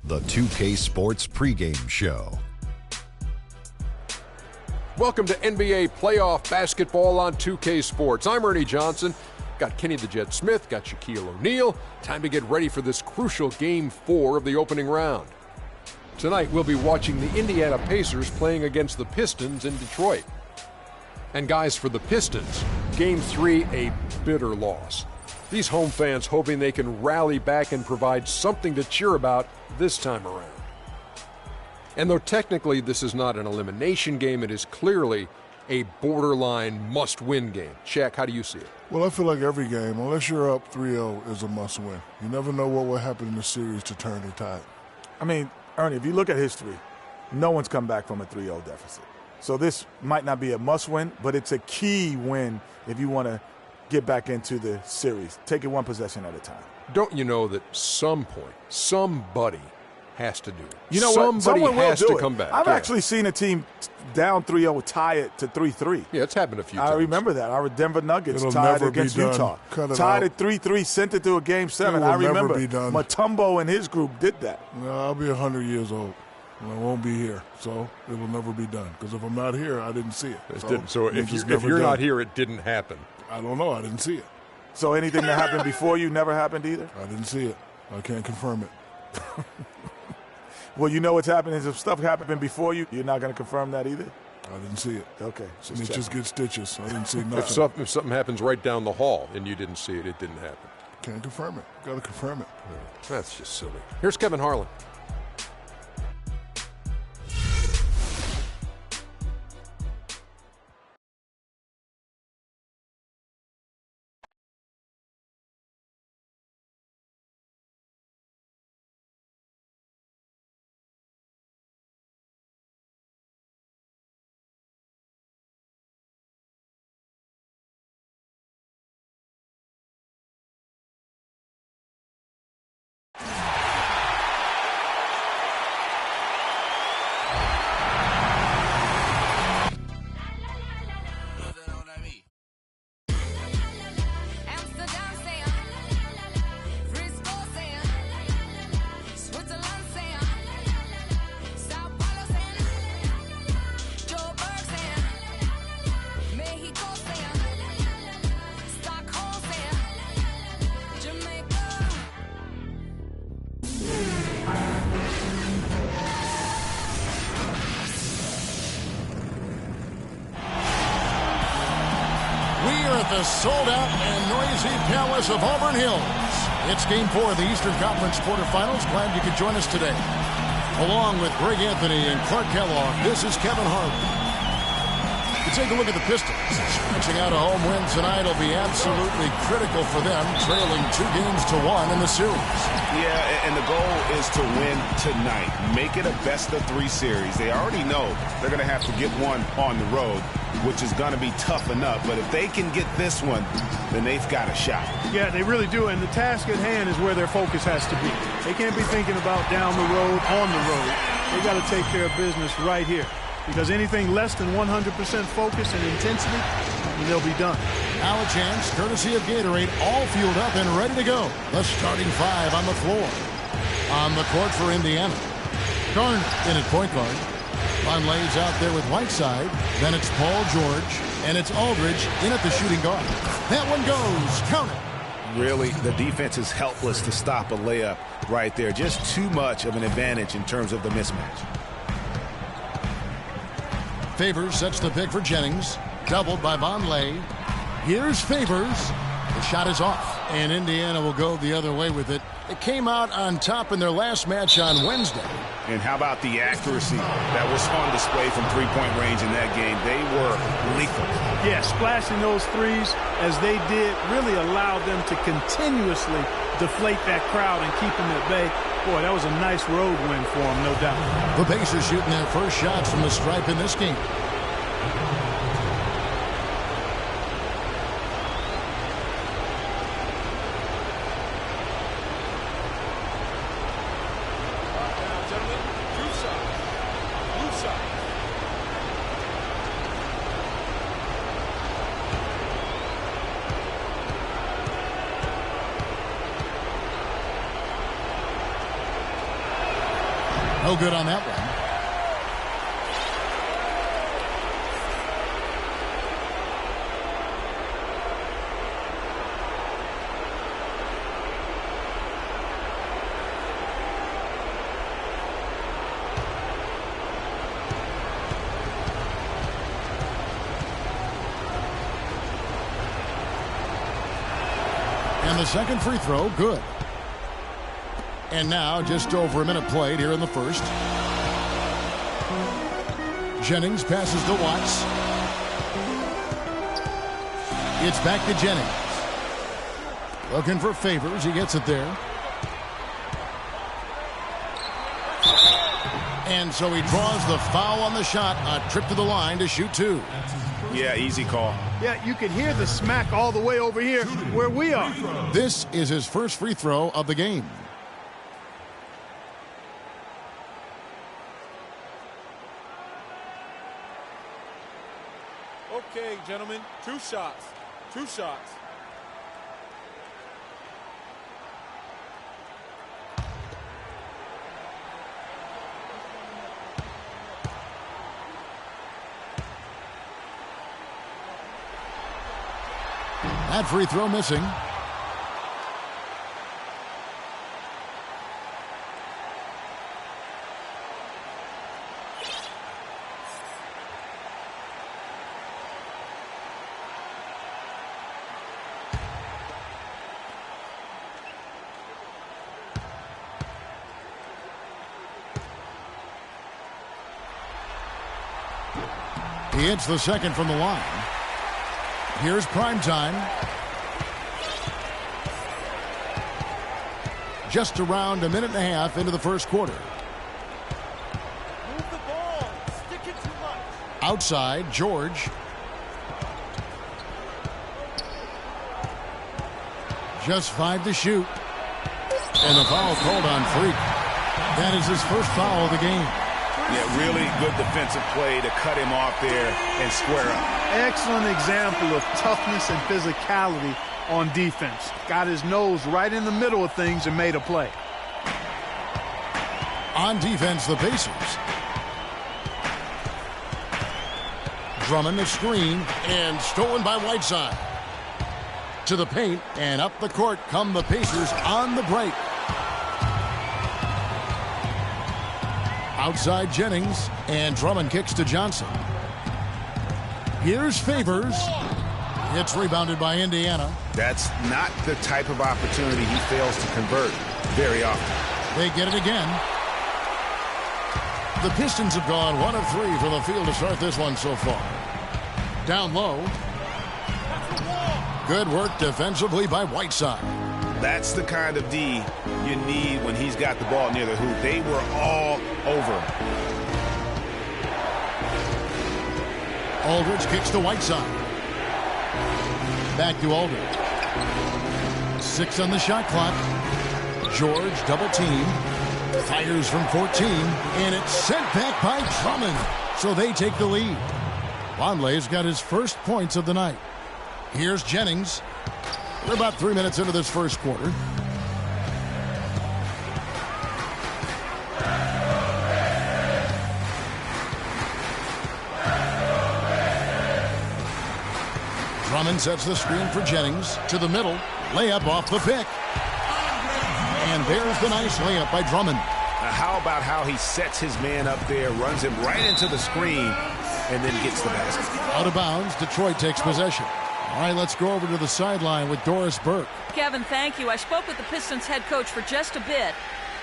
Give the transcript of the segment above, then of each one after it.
The 2K Sports pregame show. Welcome to NBA playoff basketball on 2K Sports. I'm Ernie Johnson. Got Kenny the Jet Smith, got Shaquille O'Neal. Time to get ready for this crucial Game 4 of the opening round. Tonight we'll be watching the Indiana Pacers playing against the Pistons in Detroit. And guys, for the Pistons, Game 3 a bitter loss. These home fans hoping they can rally back and provide something to cheer about this time around. And though technically this is not an elimination game, it is clearly a borderline must-win game. Shaq, how do you see it? Well, I feel like every game, unless you're up 3-0, is a must-win. You never know what will happen in the series to turn the tide. I mean, Ernie, if you look at history, no one's come back from a 3-0 deficit. So this might not be a must-win, but it's a key win if you want to get back into the series. Take it one possession at a time. Don't you know that some point, somebody has to do it? You know what? Somebody has to come back. I've actually seen a team down 3-0 tie it to 3-3. Yeah, it's happened a few times. I remember that. Our Denver Nuggets It'll tied never against be done. Utah. Cut it Tied out. at 3-3, sent it to a Game 7. It will I remember never be done. Mutombo and his group did that. No, I'll be 100 years old, and I won't be here. So it will never be done. Because if I'm not here, I didn't see it. So if you're not here, it didn't happen. I don't know. I didn't see it. So anything that happened before you never happened either? I didn't see it. I can't confirm it. Well, you know what's happening is if stuff happened before you, you're not going to confirm that either? I didn't see it. Okay. Just get stitches. I didn't see nothing. If something happens right down the hall and you didn't see it, it didn't happen. Can't confirm it. Got to confirm it. That's just silly. Here's Kevin Harlan. The sold-out and noisy Palace of Auburn Hills. It's Game 4 of the Eastern Conference quarterfinals. Glad you could join us today. Along with Greg Anthony and Clark Kellogg, this is Kevin Harlan. You take a look at the Pistons. Scratching out a home win tonight will be absolutely critical for them, trailing 2-1 in the series. Yeah, and the goal is to win tonight. Make it a best-of-3 series. They already know they're going to have to get one on the road, which is going to be tough enough. But if they can get this one, then they've got a shot. Yeah, they really do. And the task at hand is where their focus has to be. They can't be thinking about down the road, on the road. They got to take care of business right here. Because anything less than 100% focus and intensity, they'll be done. Now a chance, courtesy of Gatorade, all fueled up and ready to go. The starting 5 on the floor. On the court for Indiana. Garnett in at point guard. Vonleh's out there with Whiteside. Then it's Paul George. And it's Aldridge in at the shooting guard. That one goes. Count it. Really, the defense is helpless to stop a layup right there. Just too much of an advantage in terms of the mismatch. Favors sets the pick for Jennings. Doubled by Vonleh. Here's Favors. The shot is off. And Indiana will go the other way with it. It came out on top in their last match on Wednesday. And how about the accuracy that was on display from three-point range in that game? They were lethal. Yeah, splashing those threes as they did really allowed them to continuously deflate that crowd and keep them at bay. Boy, that was a nice road win for them, no doubt. The Pacers shooting their first shots from the stripe in this game. No good on that one. And the second free throw, good. And now just over a minute played here in the first. Jennings passes to Watts. It's back to Jennings. Looking for Favors. He gets it there. And so he draws the foul on the shot. A trip to the line to shoot two. Yeah, easy call. Yeah, you can hear the smack all the way over here where we are. This is his first free throw of the game. Okay, gentlemen, two shots. Two shots. That free throw missing. He hits the second from the line. Here's prime time. Just around a minute and a half into the first quarter. Move the ball. Stick it too much. Outside, George. Just 5 to shoot. And the foul called on Freak. That is his first foul of the game. Yeah, really good defensive play to cut him off there and square up. Excellent example of toughness and physicality on defense. Got his nose right in the middle of things and made a play. On defense, the Pacers. Drummond the screen and stolen by Whiteside. To the paint and up the court come the Pacers on the break. Outside Jennings, and Drummond kicks to Johnson. Here's Favors. It's rebounded by Indiana. That's not the type of opportunity he fails to convert very often. They get it again. The Pistons have gone 1 of 3 from the field to start this one so far. Down low. Good work defensively by Whiteside. That's the kind of D you need when he's got the ball near the hoop. They were all over him. Aldridge kicks to Whiteside. Back to Aldridge. 6 on the shot clock. George double team. Fires from 14. And it's sent back by Drummond. So they take the lead. Vonleh's got his first points of the night. Here's Jennings. We're about 3 minutes into this first quarter. Drummond sets the screen for Jennings. To the middle. Layup off the pick. And there's the nice layup by Drummond. Now how about how he sets his man up there, runs him right into the screen, and then gets the basket. Out of bounds, Detroit takes possession. All right, let's go over to the sideline with Doris Burke. Kevin, thank you. I spoke with the Pistons head coach for just a bit.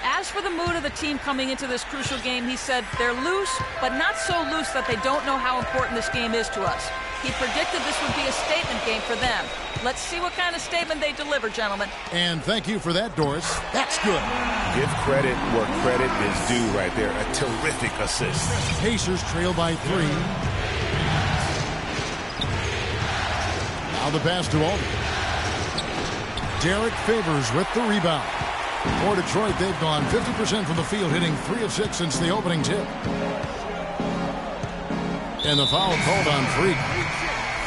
As for the mood of the team coming into this crucial game, he said they're loose, but not so loose that they don't know how important this game is to us. He predicted this would be a statement game for them. Let's see what kind of statement they deliver, gentlemen. And thank you for that, Doris. That's good. Give credit where credit is due right there. A terrific assist. Pacers trail by 3. Now the pass to Aldridge. Derek Favors with the rebound. For Detroit, they've gone 50% from the field, hitting 3 of 6 since the opening tip. And the foul called on Freak.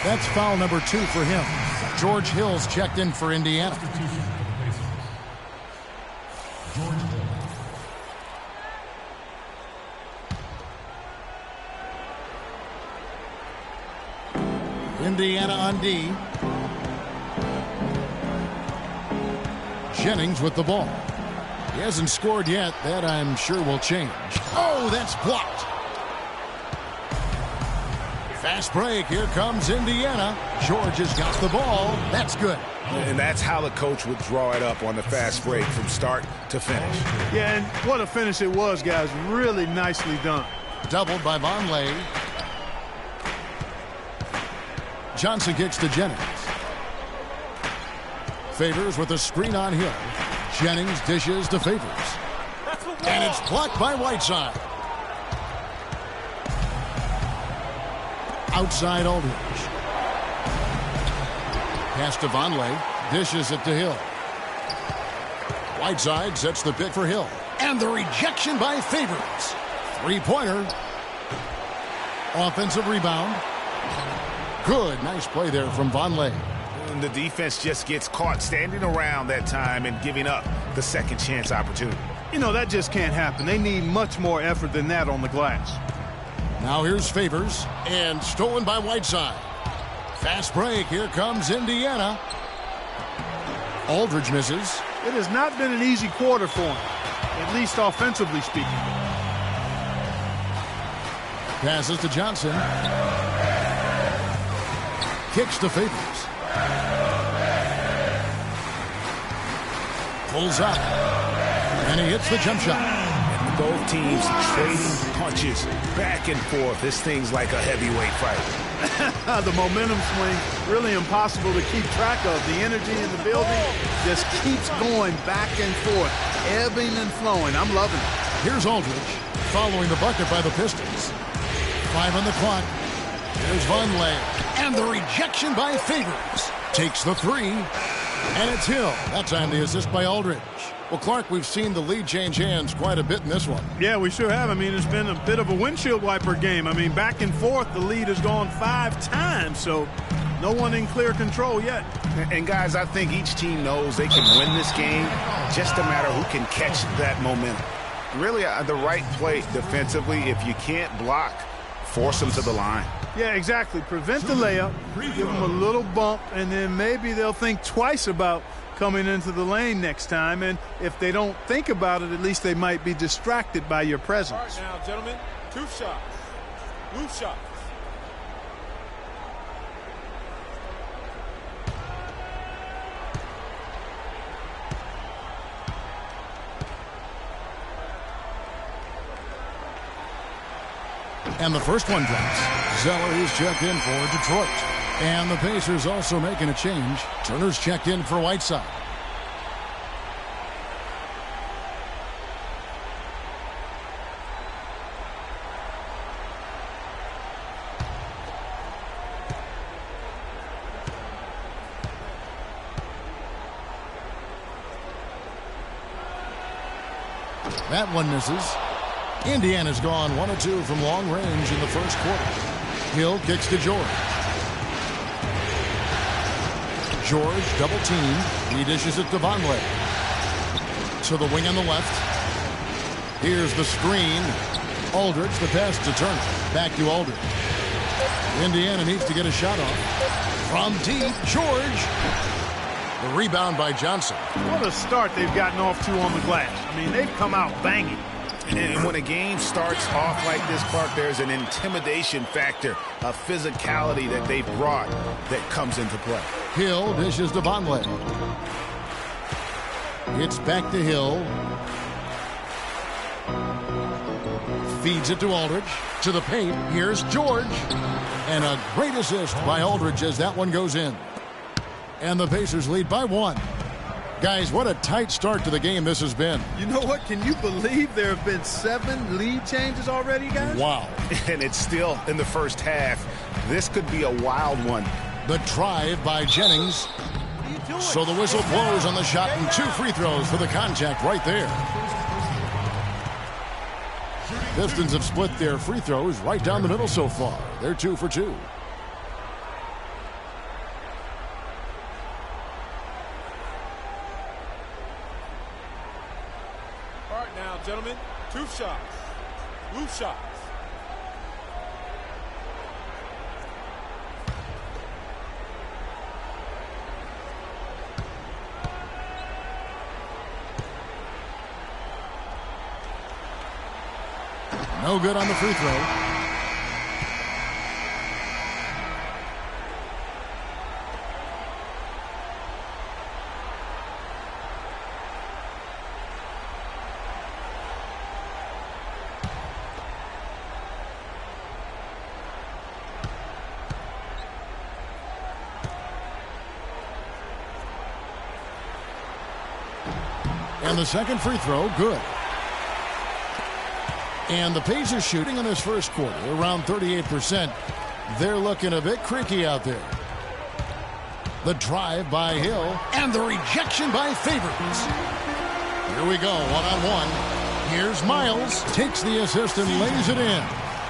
That's foul number 2 for him. George Hill's checked in for Indiana. Indiana on D. Jennings with the ball. He hasn't scored yet. That I'm sure will change. Oh, that's blocked. Fast break. Here comes Indiana. George has got the ball. That's good. And that's how the coach would draw it up on the fast break from start to finish. Yeah, and what a finish it was, guys. Really nicely done. Doubled by Vonleh. Johnson kicks to Jennings. Favors with a screen on Hill. Jennings dishes to Favors. And it's blocked by Whiteside. Outside Aldridge. Pass to Vonleh. Dishes it to Hill. Whiteside sets the pick for Hill. And the rejection by Favors. Three-pointer. Offensive rebound. Good. Nice play there from Vonleh. And the defense just gets caught standing around that time and giving up the second chance opportunity. You know, that just can't happen. They need much more effort than that on the glass. Now here's Favors. And stolen by Whiteside. Fast break. Here comes Indiana. Aldridge misses. It has not been an easy quarter for him, at least offensively speaking. Passes to Johnson. Kicks to Favors. Pulls up. And he hits the jump shot. And both teams trading punches back and forth. This thing's like a heavyweight fight. The momentum swing, really impossible to keep track of. The energy in the building just keeps going back and forth, ebbing and flowing. I'm loving it. Here's Aldridge following the bucket by the Pistons. 5 on the clock. Here's Vonleh. And the rejection by Favors. Takes the three. And it's Hill. That time the assist by Aldridge. Well, Clark, we've seen the lead change hands quite a bit in this one. Yeah, we sure have. I mean, it's been a bit of a windshield wiper game. I mean, back and forth, the lead has gone 5 times, so no one in clear control yet. And, guys, I think each team knows they can win this game. Just a matter who can catch that momentum. Really, the right play defensively. If you can't block, force them to the line. Yeah, exactly. Prevent the layup, give them a little bump, and then maybe they'll think twice about coming into the lane next time. And if they don't think about it, at least they might be distracted by your presence. All right now, gentlemen, 2 shots. Loose shots. And the first one drops. Zeller is checked in for Detroit. And the Pacers also making a change. Turner's checked in for Whiteside. That one misses. Indiana's gone 1 of 2 from long range in the first quarter. Hill kicks to George. George double team. He dishes it to Vonleh. To the wing on the left. Here's the screen. Aldridge, the pass to Turner. Back to Aldridge. Indiana needs to get a shot off. From deep, George. The rebound by Johnson. What a start they've gotten off to on the glass. I mean, they've come out banging. And when a game starts off like this, Clark, there's an intimidation factor, a physicality that they've brought that comes into play. Hill dishes to Vonleh. It's back to Hill. Feeds it to Aldridge. To the paint. Here's George. And a great assist by Aldridge as that one goes in. And the Pacers lead by 1. Guys, what a tight start to the game this has been. You know what? Can you believe there have been 7 lead changes already, guys? Wow. And it's still in the first half. This could be a wild one. The drive by Jennings. So the whistle blows on the shot and 2 free throws for the contact right there. Pistons have split their free throws right down the middle so far. They're 2 for 2. Gentlemen, 2 shots. Loose shots. No good on the free throw. And the second free throw, good. And the Pacers shooting in this first quarter around 38%. They're looking a bit creaky out there. The drive by Hill and the rejection by Favors. Here we go, one-on-one. Here's Miles, takes the assist and lays it in.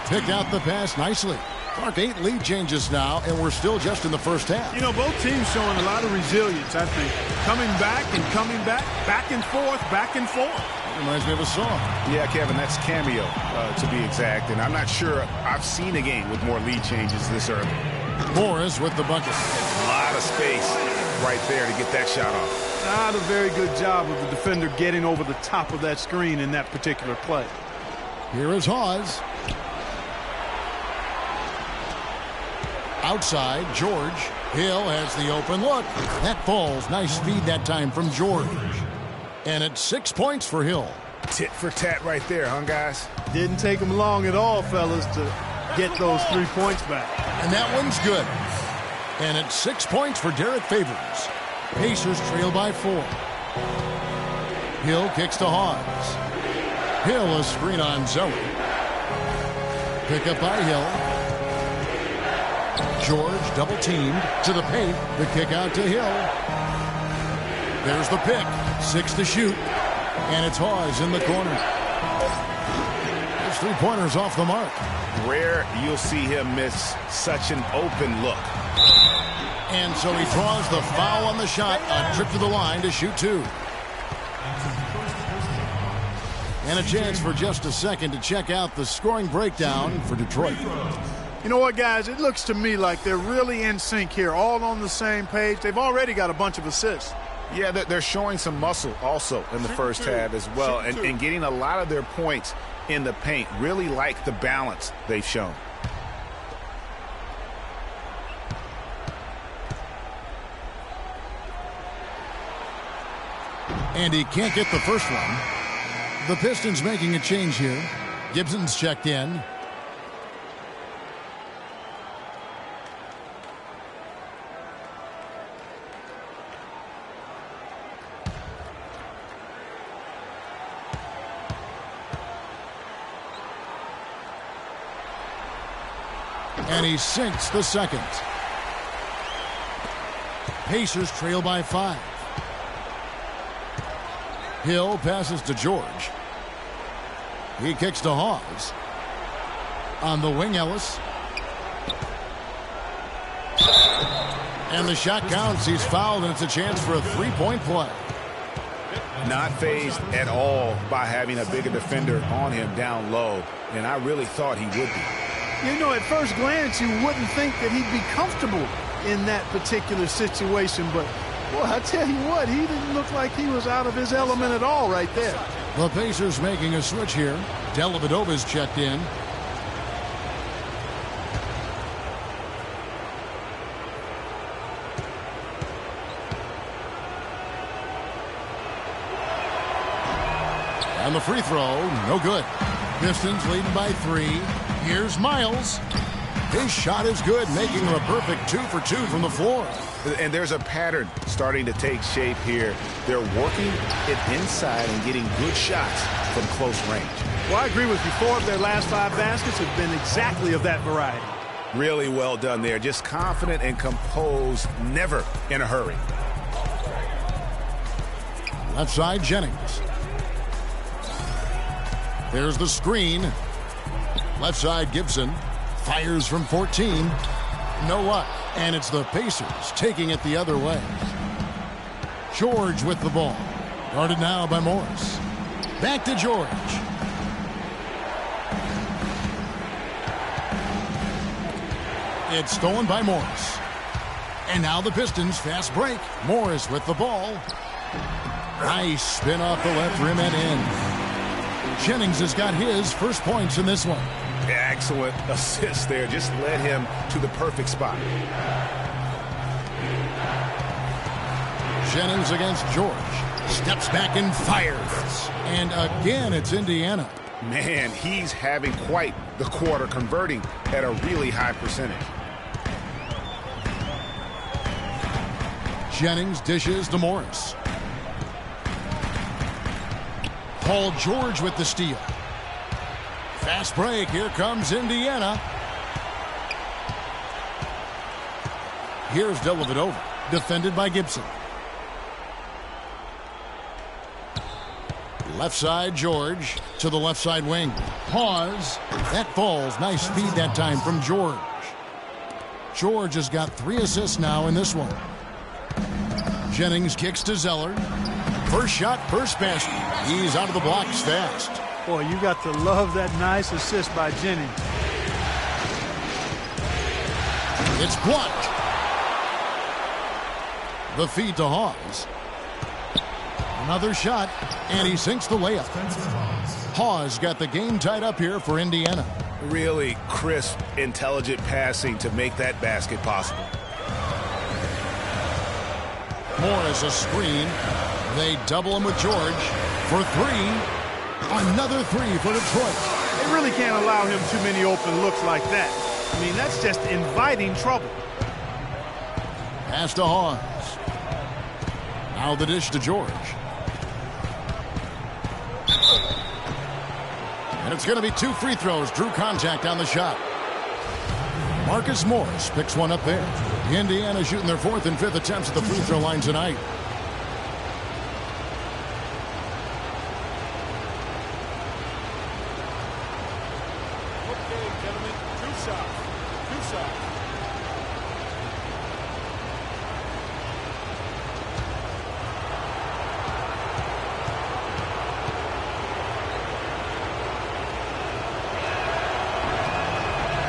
Picked out the pass nicely. Clark, 8 lead changes now, and we're still just in the first half. You know, both teams showing a lot of resilience, I think. Coming back and coming back, back and forth, back and forth. Reminds me of a song. Yeah, Kevin, that's Cameo, to be exact. And I'm not sure I've seen a game with more lead changes this early. Morris with the bucket. A lot of space right there to get that shot off. Not a very good job of the defender getting over the top of that screen in that particular play. Here is Hawes. Outside, George. Hill has the open look. That falls. Nice speed that time from George. And it's 6 points for Hill. Tit for tat right there, huh, guys? Didn't take him long at all, fellas, to get those 3 points back. And that one's good. And it's 6 points for Derek Favors. Pacers trail by 4. Hill kicks to Hawes. Hill a screen on Zoe. Pick up by Hill. George double teamed to the paint. The kick out to Hill. There's the pick. 6 to shoot. And it's Hawes in the corner. His 3-pointers off the mark. Rare you'll see him miss such an open look. And so he draws the foul on the shot. A trip to the line to shoot 2. And a chance for just a second to check out the scoring breakdown for Detroit. You know what, guys? It looks to me like they're really in sync here, all on the same page. They've already got a bunch of assists. Yeah, they're showing some muscle also in the first half as well, and getting a lot of their points in the paint. Really like the balance they've shown. And he can't get the first one. The Pistons making a change here. Gibson's checked in. And he sinks the second. Pacers trail by 5. Hill passes to George. He kicks to Hawes. On the wing, Ellis. And the shot counts. He's fouled, and it's a chance for a 3-point play. Not fazed at all by having a bigger defender on him down low, and I really thought he would be. You know, at first glance, you wouldn't think that he'd be comfortable in that particular situation. But, boy, I tell you what, he didn't look like he was out of his element at all right there. The Pacers making a switch here. Dellavedova's checked in. And the free throw, no good. Pistons leading by 3. Here's Miles. His shot is good, making him a perfect 2 for 2 from the floor. And there's a pattern starting to take shape here. They're working it inside and getting good shots from close range. Well, I agree with you. 4 of their last 5 baskets have been exactly of that variety. Really well done there. Just confident and composed, never in a hurry. Left side, Jennings. There's the screen. Left side, Gibson. Fires from 14. No luck. And it's the Pacers taking it the other way. George with the ball. Guarded now by Morris. Back to George. It's stolen by Morris. And now the Pistons fast break. Morris with the ball. Nice spin off the left rim and in. Jennings has got his first points in this one. Excellent assist there. Just led him to the perfect spot. Jennings against George. Steps back and fires. And again, it's Indiana. Man, he's having quite the quarter, converting at a really high percentage. Jennings dishes to Morris. Paul George with the steal. Fast break. Here comes Indiana. Here's Dellavedova, defended by Gibson. Left side, George to the left side wing. Pause. That falls. Nice speed that time from George. George has got 3 assists now in this one. Jennings kicks to Zeller. First shot, first basket. He's out of the blocks fast. Boy, you got to love that nice assist by Jennings. It's blocked. The feed to Hawes. Another shot, and he sinks the layup. Hawes got the game tied up here for Indiana. Really crisp, intelligent passing to make that basket possible. Morris a screen. They double him with George for 3. Another 3 for Detroit. They really can't allow him too many open looks like that. I mean, that's just inviting trouble. Pass to Hawes. Now the dish to George. And it's going to be 2 free throws. Drew contact on the shot. Marcus Morris picks one up there. Indiana shooting their 4th and 5th attempts at the free throw line tonight. Okay, gentlemen, 2 shots. 2 shots.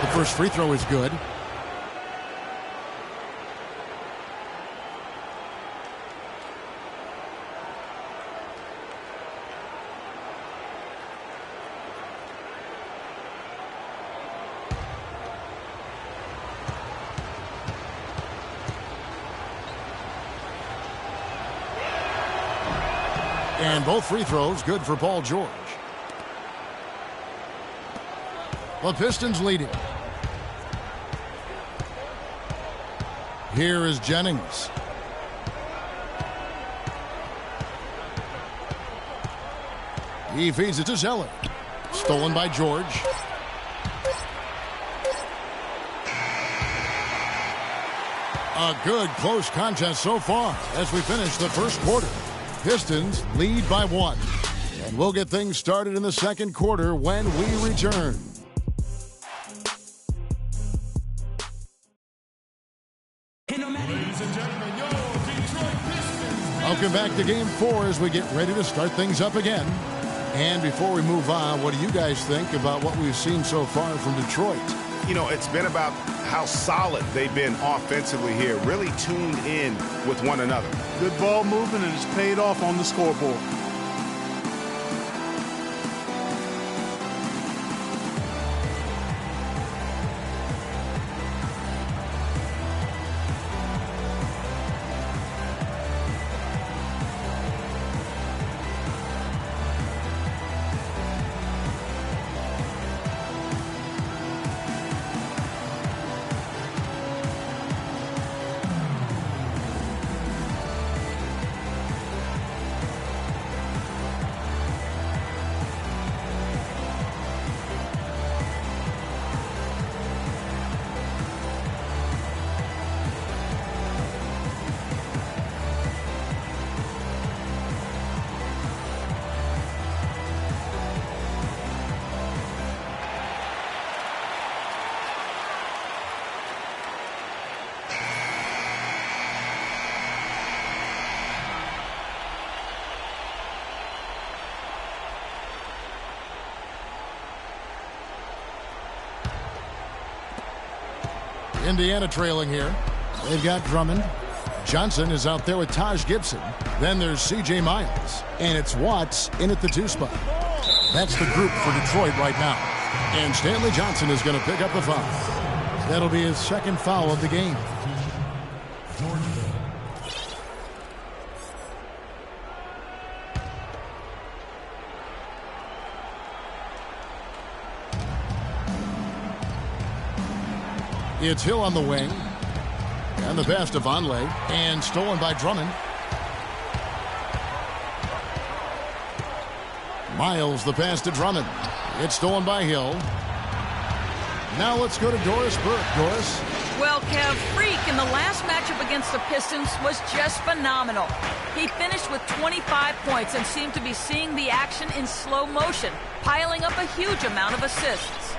The first free throw is good. And both free throws good for Paul George. The Pistons leading. Here is Jennings. He feeds it to Zeller. Stolen by George. A good close contest so far as we finish the first quarter. Pistons lead by 1. And we'll get things started in the second quarter when we return. Welcome back to Game 4 as we get ready to start things up again. And before we move on, what do you guys think about what we've seen so far from Detroit? You know, it's been about how solid they've been offensively here, really tuned in with one another. Good ball movement, and it's paid off on the scoreboard. Indiana trailing here. They've got Drummond. Johnson is out there with Taj Gibson. Then there's C.J. Miles. And it's Watts in at the 2 spot. That's the group for Detroit right now. And Stanley Johnson is going to pick up the foul. That'll be his second foul of the game. It's Hill on the wing. And the pass to Vonleh. And stolen by Drummond. Miles, the pass to Drummond. It's stolen by Hill. Now let's go to Doris Burke. Doris? Well, Kev, Freak in the last matchup against the Pistons was just phenomenal. He finished with 25 points and seemed to be seeing the action in slow motion, piling up a huge amount of assists.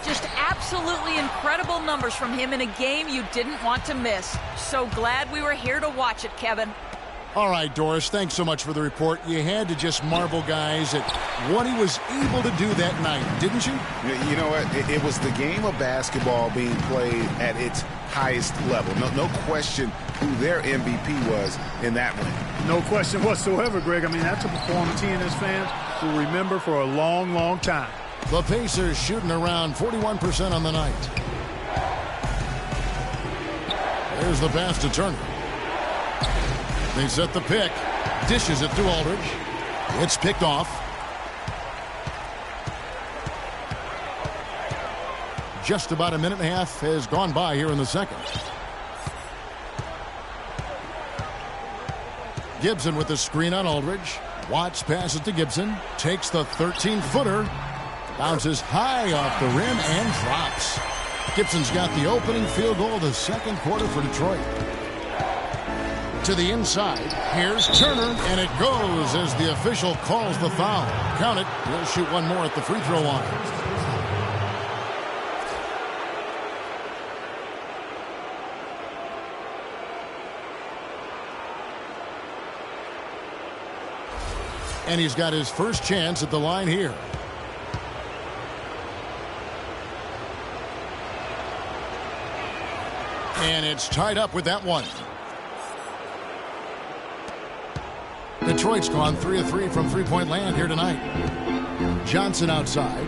Just absolutely incredible numbers from him in a game you didn't want to miss. So glad we were here to watch it, Kevin. All right, Doris, thanks so much for the report. You had to just marvel, guys, at what he was able to do that night, didn't you? You know what? It was the game of basketball being played at its highest level. No question who their MVP was in that win. No question whatsoever, Greg. I mean, that's a performance he and his fans will remember for a long, long time. The Pacers shooting around 41% on the night. There's the pass to Turner. They set the pick. Dishes it to Aldridge. It's picked off. Just about a minute and a half has gone by here in the second. Gibson with the screen on Aldridge. Watts passes to Gibson. Takes the 13-footer. Bounces high off the rim and drops. Gibson's got the opening field goal of the second quarter for Detroit. To the inside. Here's Turner, and it goes as the official calls the foul. Count it. He'll shoot one more at the free throw line. And he's got his first chance at the line here. And it's tied up with that one. Detroit's gone 3 of 3 from three-point land here tonight. Johnson outside.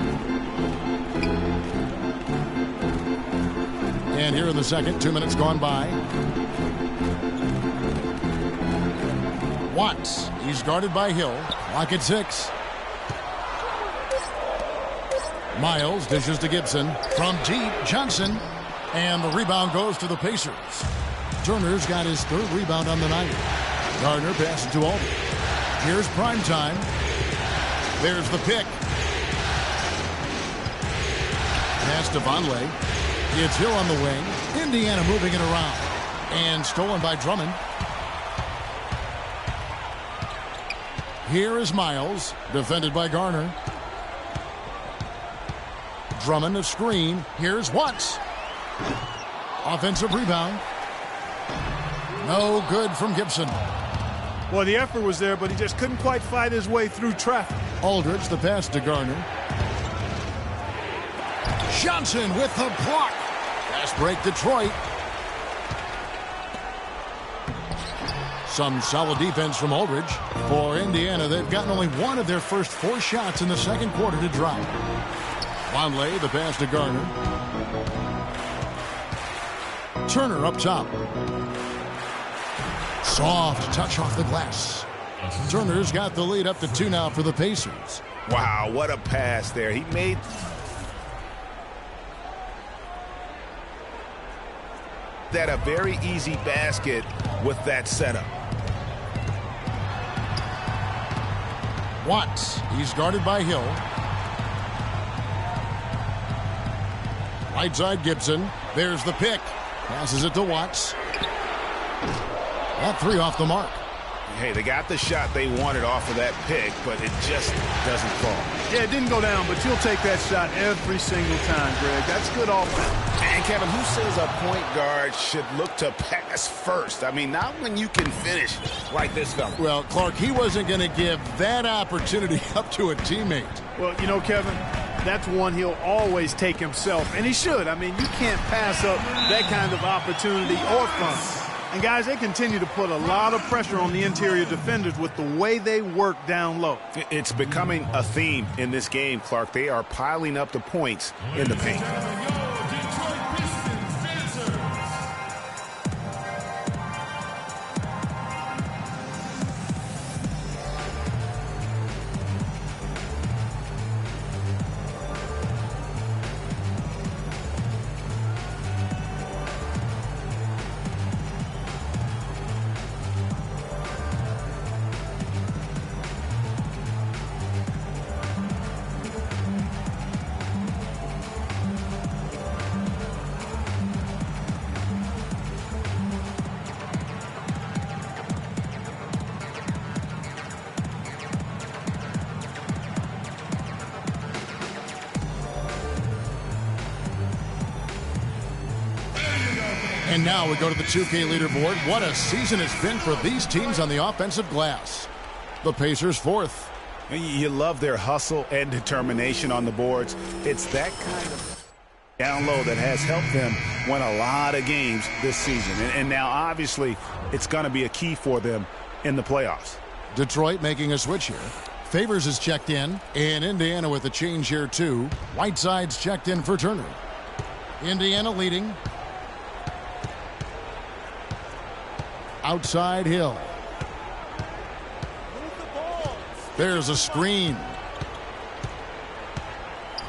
And here in the second, 2 minutes gone by. Watts, he's guarded by Hill. Clock at 6. Miles dishes to Gibson. From deep, Johnson. And the rebound goes to the Pacers. Turner's got his third rebound on the night. Gardner passes to Aldridge. Here's prime time. There's the pick. Pass to Vonleh. It's Hill on the wing. Indiana moving it around. And stolen by Drummond. Here is Miles. Defended by Garner. Drummond a screen. Here's Watts. Offensive rebound. No good from Gibson. Well, the effort was there, but he just couldn't quite fight his way through traffic. Aldridge, the pass to Garner. Johnson with the block. Fast break, Detroit. Some solid defense from Aldridge. For Indiana, they've gotten only one of their first 4 shots in the second quarter to drop. Vonleh, the pass to Garner. Turner up top. Soft touch off the glass. Turner's got the lead up to 2 now for the Pacers. Wow, what a pass there. He made that a very easy basket with that setup. Watts, he's guarded by Hill. Right side Gibson. There's the pick. Passes it to Watts. That 3 off the mark. Hey, they got the shot they wanted off of that pick, but it just doesn't fall. Yeah, it didn't go down, but you'll take that shot every single time, Greg. That's good offense. And Kevin, who says a point guard should look to pass first? I mean, not when you can finish like this fella. Well, Clark, he wasn't going to give that opportunity up to a teammate. Well, you know, Kevin, that's one he'll always take himself, and he should. I mean, you can't pass up that kind of opportunity or fun. And, guys, they continue to put a lot of pressure on the interior defenders with the way they work down low. It's becoming a theme in this game, Clark. They are piling up the points in the paint. And now we go to the 2K leaderboard. What a season it's been for these teams on the offensive glass. The Pacers 4th. You love their hustle and determination on the boards. It's that kind of down low that has helped them win a lot of games this season. And now, obviously, it's going to be a key for them in the playoffs. Detroit making a switch here. Favors is checked in. And Indiana with a change here, too. Whiteside's checked in for Turner. Indiana leading. Outside Hill. There's a screen.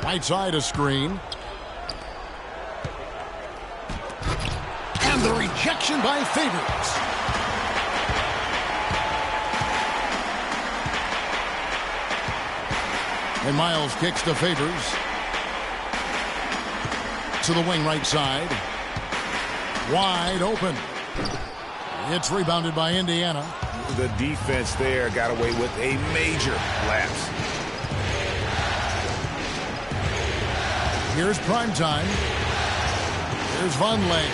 Whiteside a screen. And the rejection by Favors. And Miles kicks to Favors. To the wing right side. Wide open. It's rebounded by Indiana. The defense there got away with a major lapse. Here's prime time. Here's Vonleh.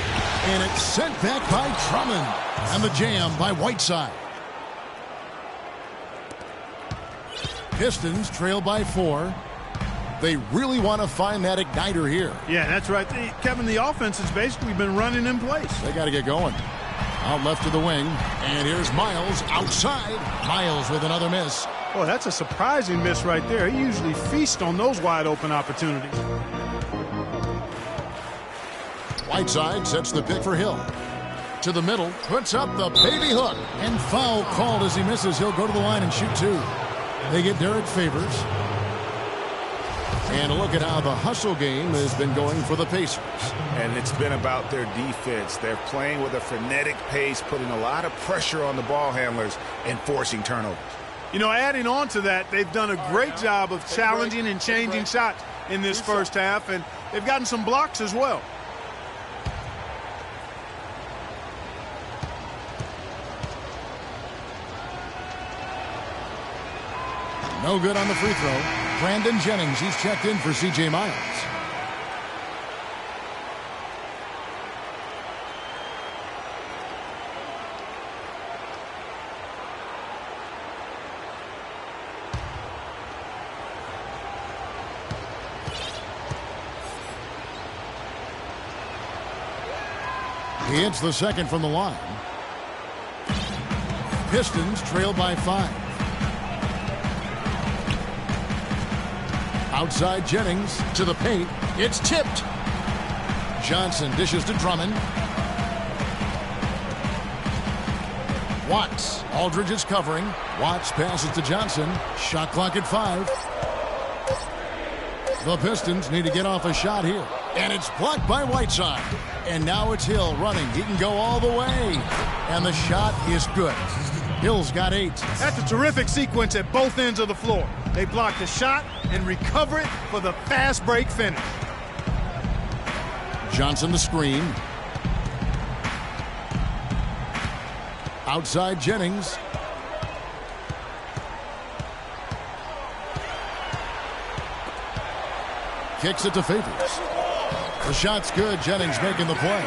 And it's sent back by Drummond. And the jam by Whiteside. Pistons trail by 4. They really want to find that igniter here. Yeah, that's right. Kevin, the offense has basically been running in place. They got to get going. Out left to the wing. And here's Miles outside. Miles with another miss. Oh, that's a surprising miss right there. He usually feasts on those wide open opportunities. Whiteside sets the pick for Hill. To the middle. Puts up the baby hook. And foul called as he misses. He'll go to the line and shoot 2. They get Derek Favors. And a look at how the hustle game has been going for the Pacers. And it's been about their defense. They're playing with a frenetic pace, putting a lot of pressure on the ball handlers and forcing turnovers. You know, adding on to that, they've done a great job of challenging and changing shots in this first half, and they've gotten some blocks as well. No good on the free throw. Brandon Jennings, he's checked in for C.J. Miles. He hits the second from the line. Pistons trail by 5. Outside Jennings to the paint. It's tipped. Johnson dishes to Drummond. Watts. Aldridge is covering. Watts passes to Johnson. Shot clock at 5. The Pistons need to get off a shot here. And it's blocked by Whiteside. And now it's Hill running. He can go all the way. And the shot is good. Hill's got 8. That's a terrific sequence at both ends of the floor. They block the shot and recover it for the fast break finish. Johnson the screen. Outside Jennings. Kicks it to Favors. The shot's good. Jennings making the play.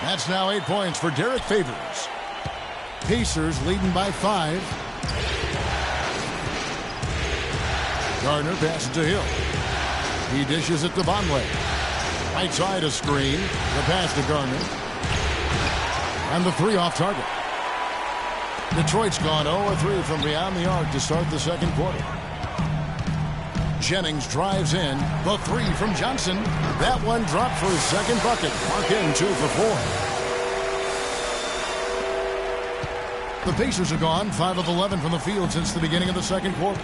That's now 8 points for Derek Favors. Pacers leading by 5. Gardner passes to Hill. He dishes it to Vonleh. Right side a screen. The pass to Gardner. And the three off target. Detroit's gone 0-3 from beyond the arc to start the second quarter. Jennings drives in. The three from Johnson. That one dropped for his second bucket. Mark in 2 for 4. The Pacers are gone 5 of 11 from the field since the beginning of the second quarter.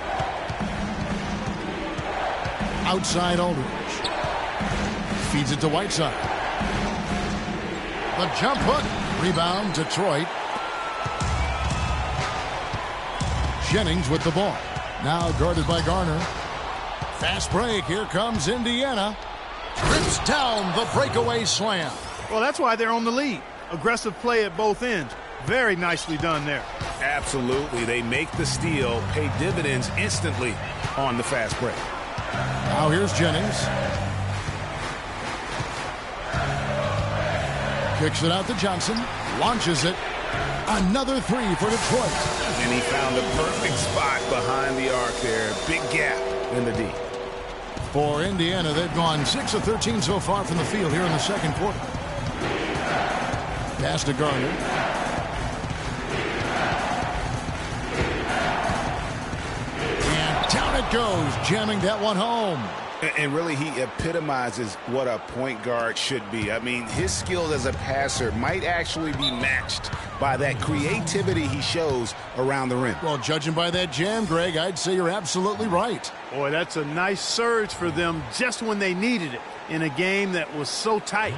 Outside Aldridge. Feeds it to Whiteside. The jump hook. Rebound, Detroit. Jennings with the ball. Now guarded by Garner. Fast break. Here comes Indiana. Trips down the breakaway slam. Well, that's why they're on the lead. Aggressive play at both ends. Very nicely done there. Absolutely. They make the steal, pay dividends instantly on the fast break. Now here's Jennings. Kicks it out to Johnson. Launches it. Another three for Detroit. And he found the perfect spot behind the arc there. Big gap in the D. For Indiana, they've gone 6 of 13 so far from the field here in the second quarter. Pass to Garner. And down it goes, jamming that one home. And really, he epitomizes what a point guard should be. I mean, his skills as a passer might actually be matched by that creativity he shows around the rim. Well, judging by that jam, Greg, I'd say you're absolutely right. Boy, that's a nice surge for them just when they needed it in a game that was so tight.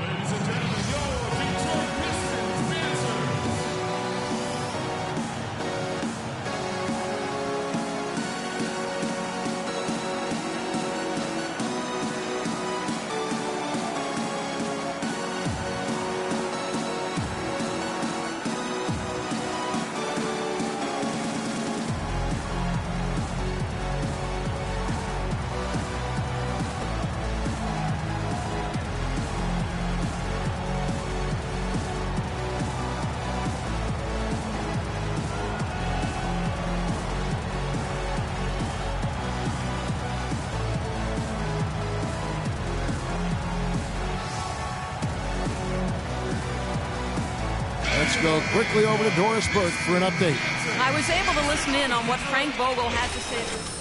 Let's go quickly over to Doris Burke for an update. I was able to listen in on what Frank Vogel had to say.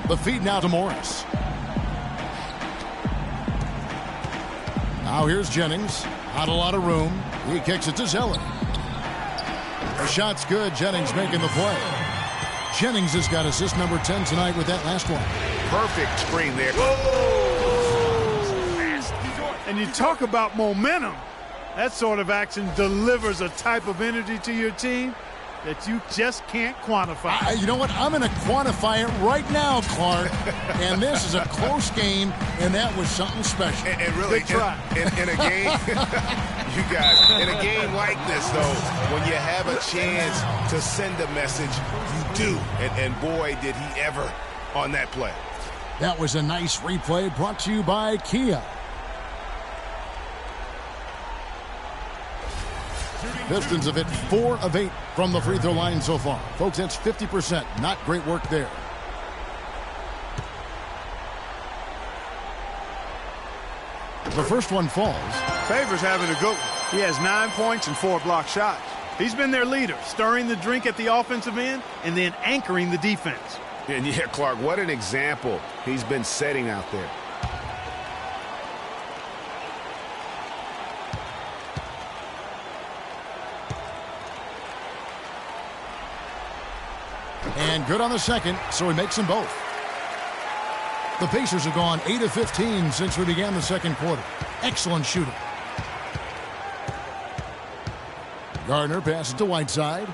The feed now to Morris. Now here's Jennings. Not a lot of room. He kicks it to Zeller. The shot's good. Jennings making the play. Jennings has got assist number 10 tonight with that last one. Perfect screen there. And you talk about momentum. That sort of action delivers a type of energy to your team that you just can't quantify. You know what? I'm going to quantify it right now, Clark. And this is a close game, and that was something special. And really, Good try. In a game, you guys, in a game like this, though, when you have a chance to send a message, you do. And boy, did he ever on that play. That was a nice replay brought to you by Kia. Pistons have hit 4 of 8 from the free throw line so far. Folks, that's 50%. Not great work there. The first one falls. Favors having a good one. He has 9 points and 4 block shots. He's been their leader, stirring the drink at the offensive end and then anchoring the defense. And yeah, Clark, what an example he's been setting out there. And good on the second, so he makes them both. The Pacers have gone 8 of 15 since we began the second quarter. Excellent shooting. Gardner passes to Whiteside.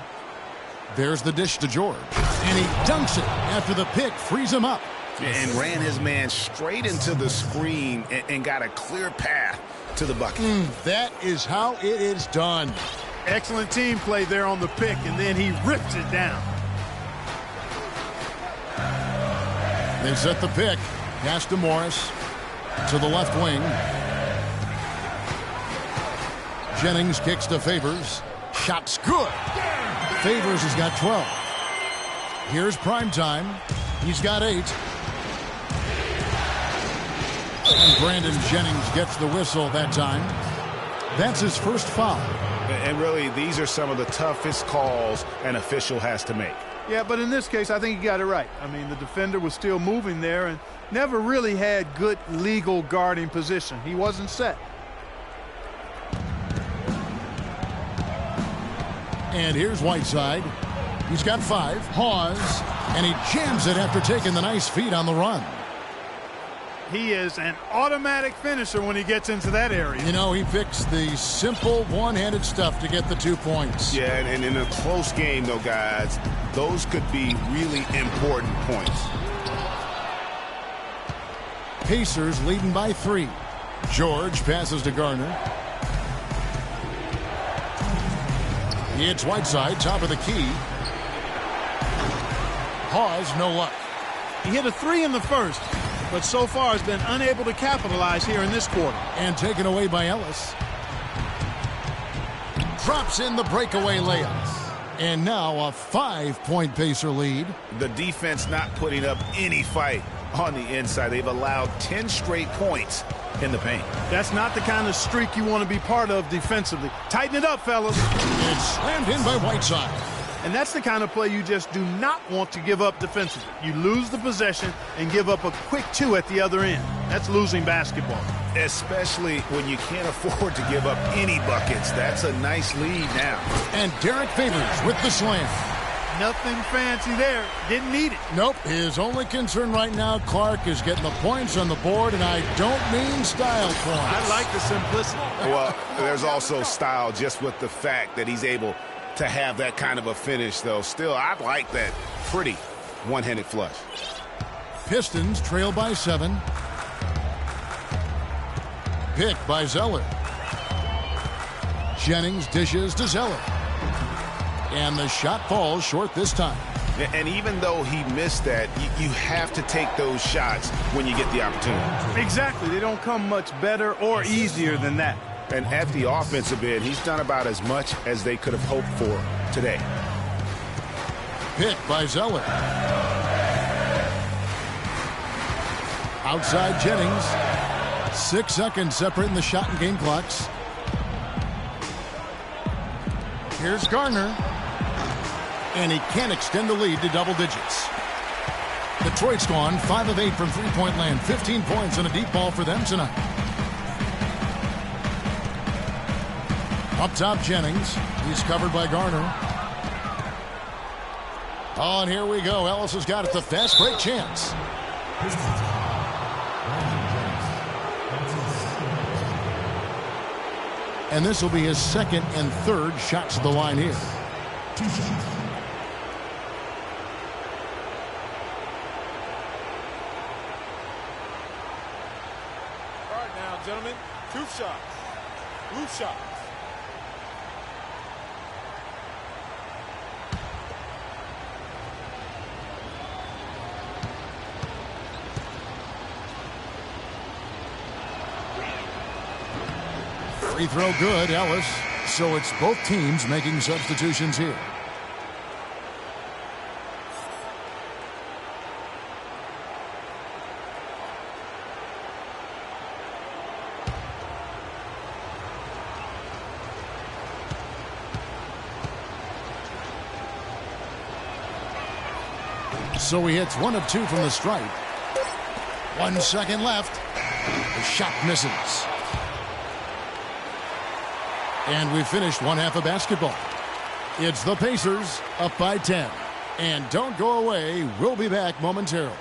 There's the dish to George. And he dunks it after the pick frees him up. And ran his man straight into the screen and got a clear path to the bucket. That is how it is done. Excellent team play there on the pick, and then he rips it down. They set the pick. Pass to Morris. To the left wing. Jennings kicks to Favors. Shot's good. Favors has got 12. Here's Primetime. He's got 8. And Brandon Jennings gets the whistle that time. That's his first foul. And really, these are some of the toughest calls an official has to make. Yeah, but in this case, I think he got it right. I mean, the defender was still moving there and never really had good legal guarding position. He wasn't set. And here's Whiteside. He's got 5. Hawes. And he jams it after taking the nice feed on the run. He is an automatic finisher when he gets into that area. You know, he picks the simple one-handed stuff to get the 2 points. Yeah, and in a close game, though, guys, those could be really important points. Pacers leading by 3. George passes to Garner. It's Whiteside, top of the key. Hawes, no luck. He hit a 3 in the first, but so far has been unable to capitalize here in this quarter. And taken away by Ellis. Drops in the breakaway layup. And now a 5-point Pacer lead. The defense not putting up any fight on the inside. They've allowed 10 straight points in the paint. That's not the kind of streak you want to be part of defensively. Tighten it up, fellas. It's slammed in by Whiteside. And that's the kind of play you just do not want to give up defensively. You lose the possession and give up a quick 2 at the other end. That's losing basketball. Especially when you can't afford to give up any buckets. That's a nice lead now. And Derek Favors with the slam. Nothing fancy there. Didn't need it. Nope. His only concern right now, Clark, is getting the points on the board, and I don't mean style points. I like the simplicity. Well, there's also style just with the fact that he's able to have that kind of a finish, though. Still, I like that pretty one-handed flush. Pistons trail by 7. Pick by Zeller. Jennings dishes to Zeller. And the shot falls short this time. And even though he missed that, you have to take those shots when you get the opportunity. Exactly. They don't come much better or easier than that. And at the offensive end, he's done about as much as they could have hoped for today. Pick by Zeller. Outside Jennings. 6 seconds separating the shot and game clocks. Here's Garner. And he can't extend the lead to double digits. Detroit's gone 5 of 8 from three-point land. 15 points and a deep ball for them tonight. Up top, Jennings. He's covered by Garner. Oh, and here we go. Ellis has got it. The fast break chance. And this will be his second and third shots at the line here. All right now, gentlemen, 2 shots. 2 shots. Free throw good, Ellis. So it's both teams making substitutions here. So he hits 1 of 2 from the stripe. 1 second left. The shot misses. And we finished one half of basketball. It's the Pacers up by 10. And don't go away. We'll be back momentarily.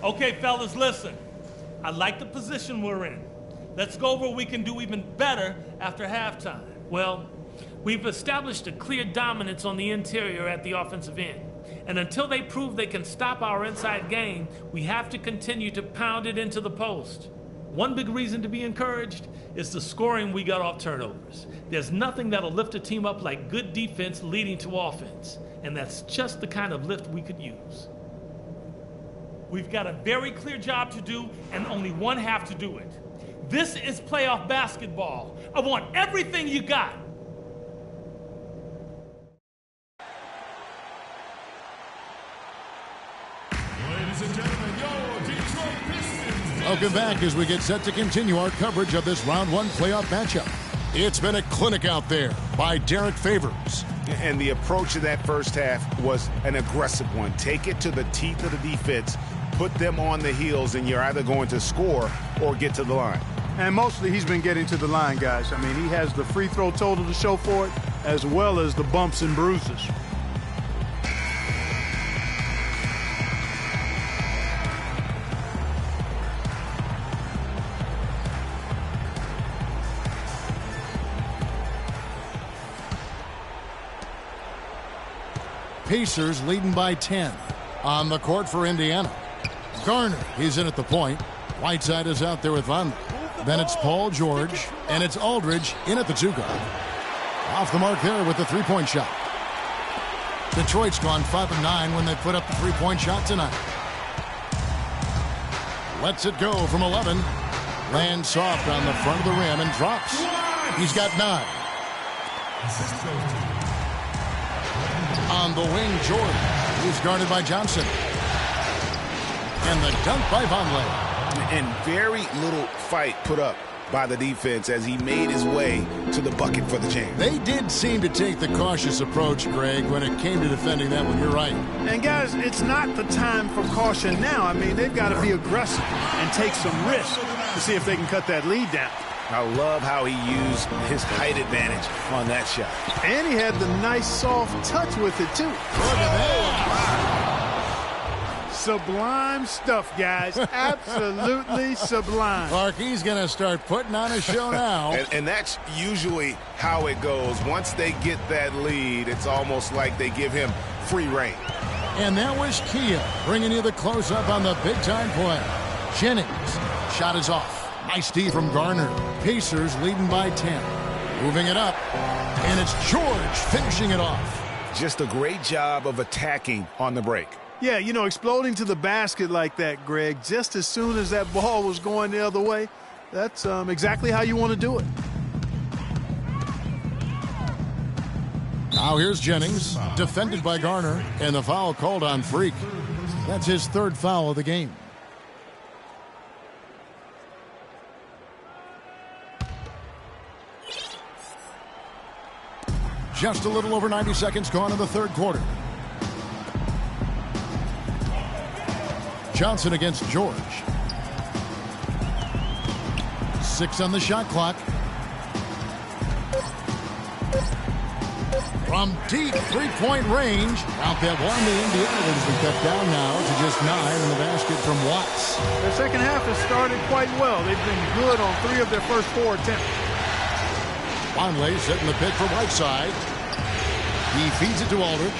Okay, fellas, listen. I like the position we're in. Let's go over what we can do even better after halftime. Well, we've established a clear dominance on the interior at the offensive end. And until they prove they can stop our inside game, we have to continue to pound it into the post. One big reason to be encouraged is the scoring we got off turnovers. There's nothing that'll lift a team up like good defense leading to offense. And that's just the kind of lift we could use. We've got a very clear job to do and only one half to do it. This is playoff basketball. I want everything you got. Ladies and gentlemen, your Detroit Pistons. Welcome back as we get set to continue our coverage of this round one playoff matchup. It's been a clinic out there by Derek Favors. And the approach of that first half was an aggressive one. Take it to the teeth of the defense, put them on the heels, and you're either going to score or get to the line. And mostly he's been getting to the line, guys. I mean, he has the free throw total to show for it, as well as the bumps and bruises. Pacers leading by 10. On the court for Indiana. Garner, he's in at the point. Whiteside is out there with Von. Then it's Paul George, and it's Aldridge in at the two-guard. Off the mark there with the three-point shot. Detroit's gone 5 of 9 when they put up the three-point shot tonight. Lets it go from 11. Lands soft on the front of the rim and drops. He's got 9. On the wing, George. He's guarded by Johnson. And the dunk by Vonleh. And very little fight put up by the defense as he made his way to the bucket for the jam. They did seem to take the cautious approach, Greg, when it came to defending that one. You're right. And, guys, it's not the time for caution now. I mean, they've got to be aggressive and take some risks to see if they can cut that lead down. I love how he used his height advantage on that shot. And he had the nice soft touch with it, too. Look at that. Sublime stuff, guys. Absolutely sublime. Clark, he's going to start putting on a show now. and that's usually how it goes. Once they get that lead, it's almost like they give him free reign. And that was Kia bringing you the close-up on the big-time play. Jennings, shot is off. Nice D from Garner. Pacers leading by 10. Moving it up. And it's George finishing it off. Just a great job of attacking on the break. Yeah, you know, exploding to the basket like that, Greg, just as soon as that ball was going the other way, that's exactly how you want to do it. Now here's Jennings, defended by Garner, and the foul called on Freak. That's his third foul of the game. Just a little over 90 seconds gone in the third quarter. Johnson against George. 6 on the shot clock. From deep three-point range. Out that one, the Indiana has been cut down now to just 9 in the basket from Watts. Their second half has started quite well. They've been good on 3 of their first 4 attempts. Vonleh setting the pick for Whiteside. He feeds it to Aldridge.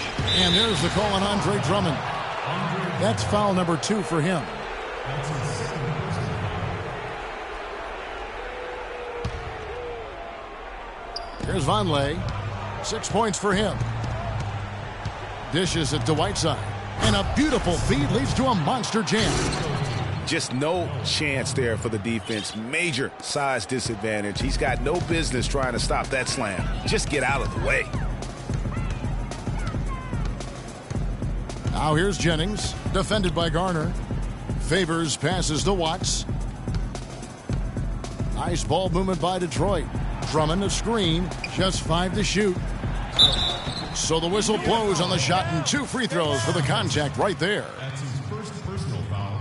And there's the call on Andre Drummond. That's foul number 2 for him. Here's Vonleh. 6 points for him. Dishes it to Whiteside. And a beautiful feed leads to a monster jam. Just no chance there for the defense. Major size disadvantage. He's got no business trying to stop that slam. Just get out of the way. Now here's Jennings, defended by Garner. Favors passes to Watts. Nice ball movement by Detroit. Drummond a screen, just 5 to shoot. So the whistle blows on the shot and 2 free throws for the contact right there. That's his first personal foul.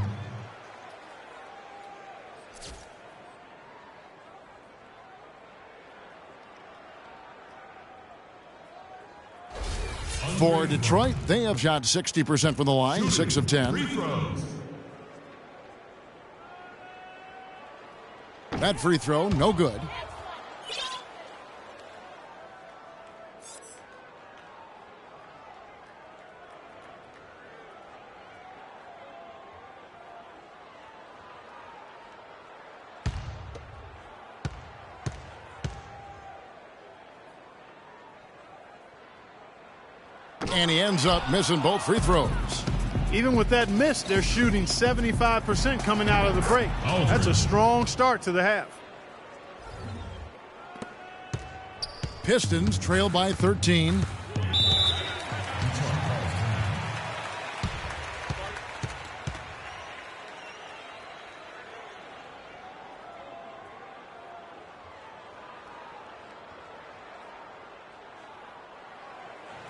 For Detroit, they have shot 60% from the line, 6 of 10. That free throw, no good. And he ends up missing both free throws. Even with that miss, they're shooting 75% coming out of the break. That's a strong start to the half. Pistons trail by 13.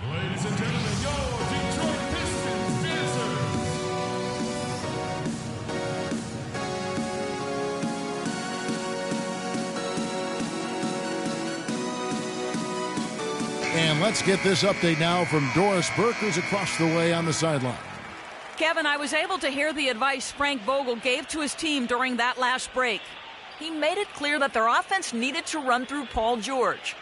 Ladies and gentlemen, your Detroit Pistons dancers. And let's get this update now from Doris Burke, who's across the way on the sideline. Kevin, I was able to hear the advice Frank Vogel gave to his team during that last break. He made it clear that their offense needed to run through Paul George.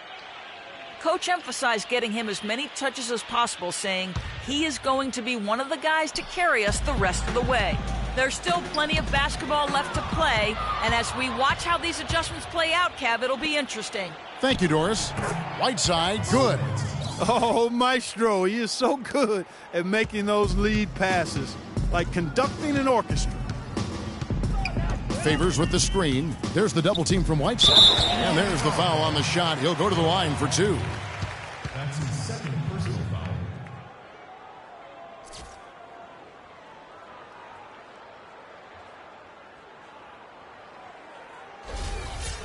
Coach emphasized getting him as many touches as possible, saying he is going to be one of the guys to carry us the rest of the way. There's still plenty of basketball left to play, and as we watch how these adjustments play out, Kev, it'll be interesting. Thank you, Doris. Whiteside, good. Oh, Maestro, he is so good at making those lead passes, like conducting an orchestra. Favors with the screen. There's the double team from Whiteside. And there's the foul on the shot. He'll go to the line for two. That's his second personal foul.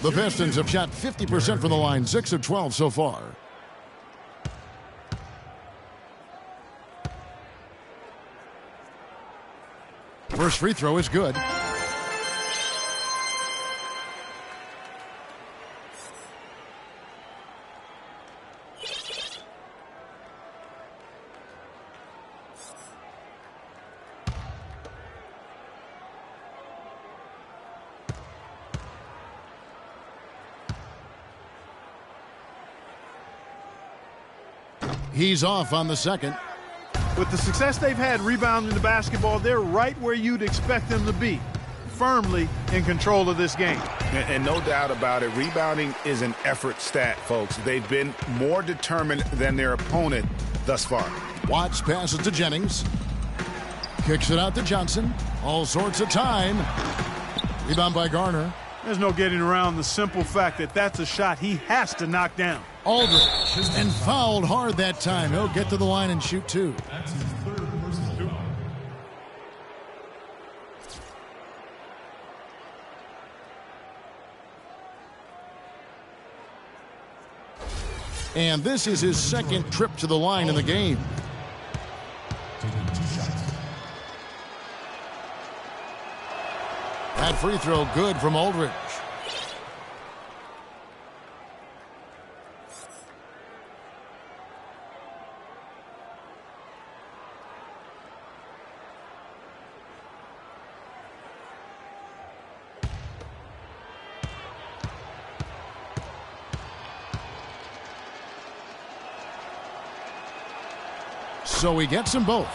The Pistons have shot 50% from the line, 6 of 12 so far. First free throw is good. He's off on the second. With the success they've had rebounding the basketball, they're right where you'd expect them to be, firmly in control of this game. And no doubt about it, rebounding is an effort stat, folks. They've been more determined than their opponent thus far. Watts passes to Jennings. Kicks it out to Johnson. All sorts of time. Rebound by Garner. There's no getting around the simple fact that that's a shot he has to knock down. Aldridge, and fouled hard that time. He'll get to the line and shoot two. That's his third personal foul. And this is his second trip to the line in the game. Taking 2 shots. That free throw good from Aldridge. So he gets them both.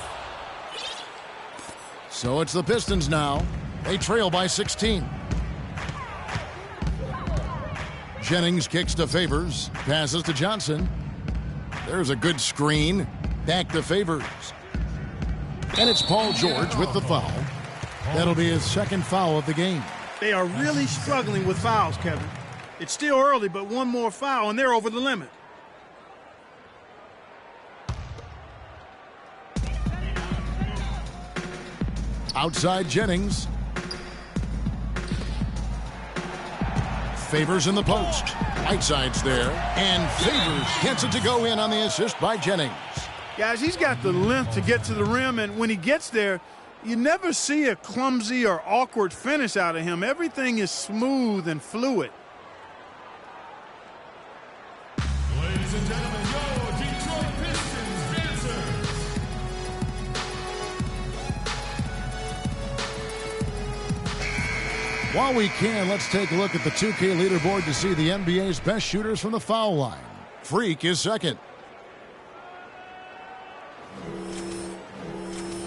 So it's the Pistons now. They trail by 16. Jennings kicks to Favors. Passes to Johnson. There's a good screen. Back to Favors. And it's Paul George with the foul. That'll be his second foul of the game. They are really struggling with fouls, Kevin. It's still early, but one more foul, and they're over the limit. Outside Jennings. Favors in the post. Whiteside's there. And Favors gets it to go in on the assist by Jennings. Guys, he's got the length to get to the rim, and when he gets there, you never see a clumsy or awkward finish out of him. Everything is smooth and fluid. Ladies and gentlemen, your Detroit Pistons dancers. While we can, let's take a look at the 2K leaderboard to see the NBA's best shooters from the foul line. Freak is second.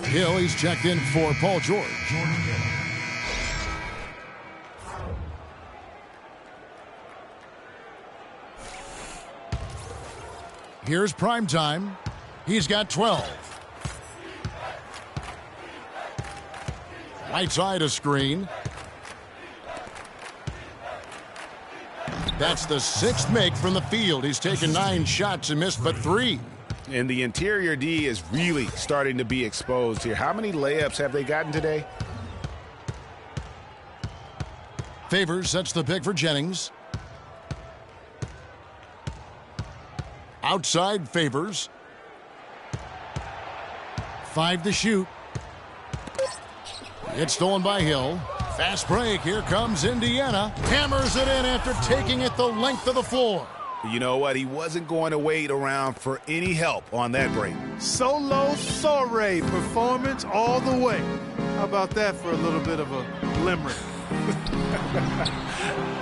Hill, he's checked in for Paul George. Here's Primetime. He's got 12. Right side a screen. That's the 6th make from the field. He's taken 9 shots and missed but 3. And the interior D is really starting to be exposed here. How many layups have they gotten today? Favors sets the pick for Jennings. Outside Favors. 5 to shoot. It's stolen by Hill. Fast break. Here comes Indiana. Hammers it in after taking it the length of the floor. You know what? He wasn't going to wait around for any help on that break. Solo soiree performance all the way. How about that for a little bit of a limerick?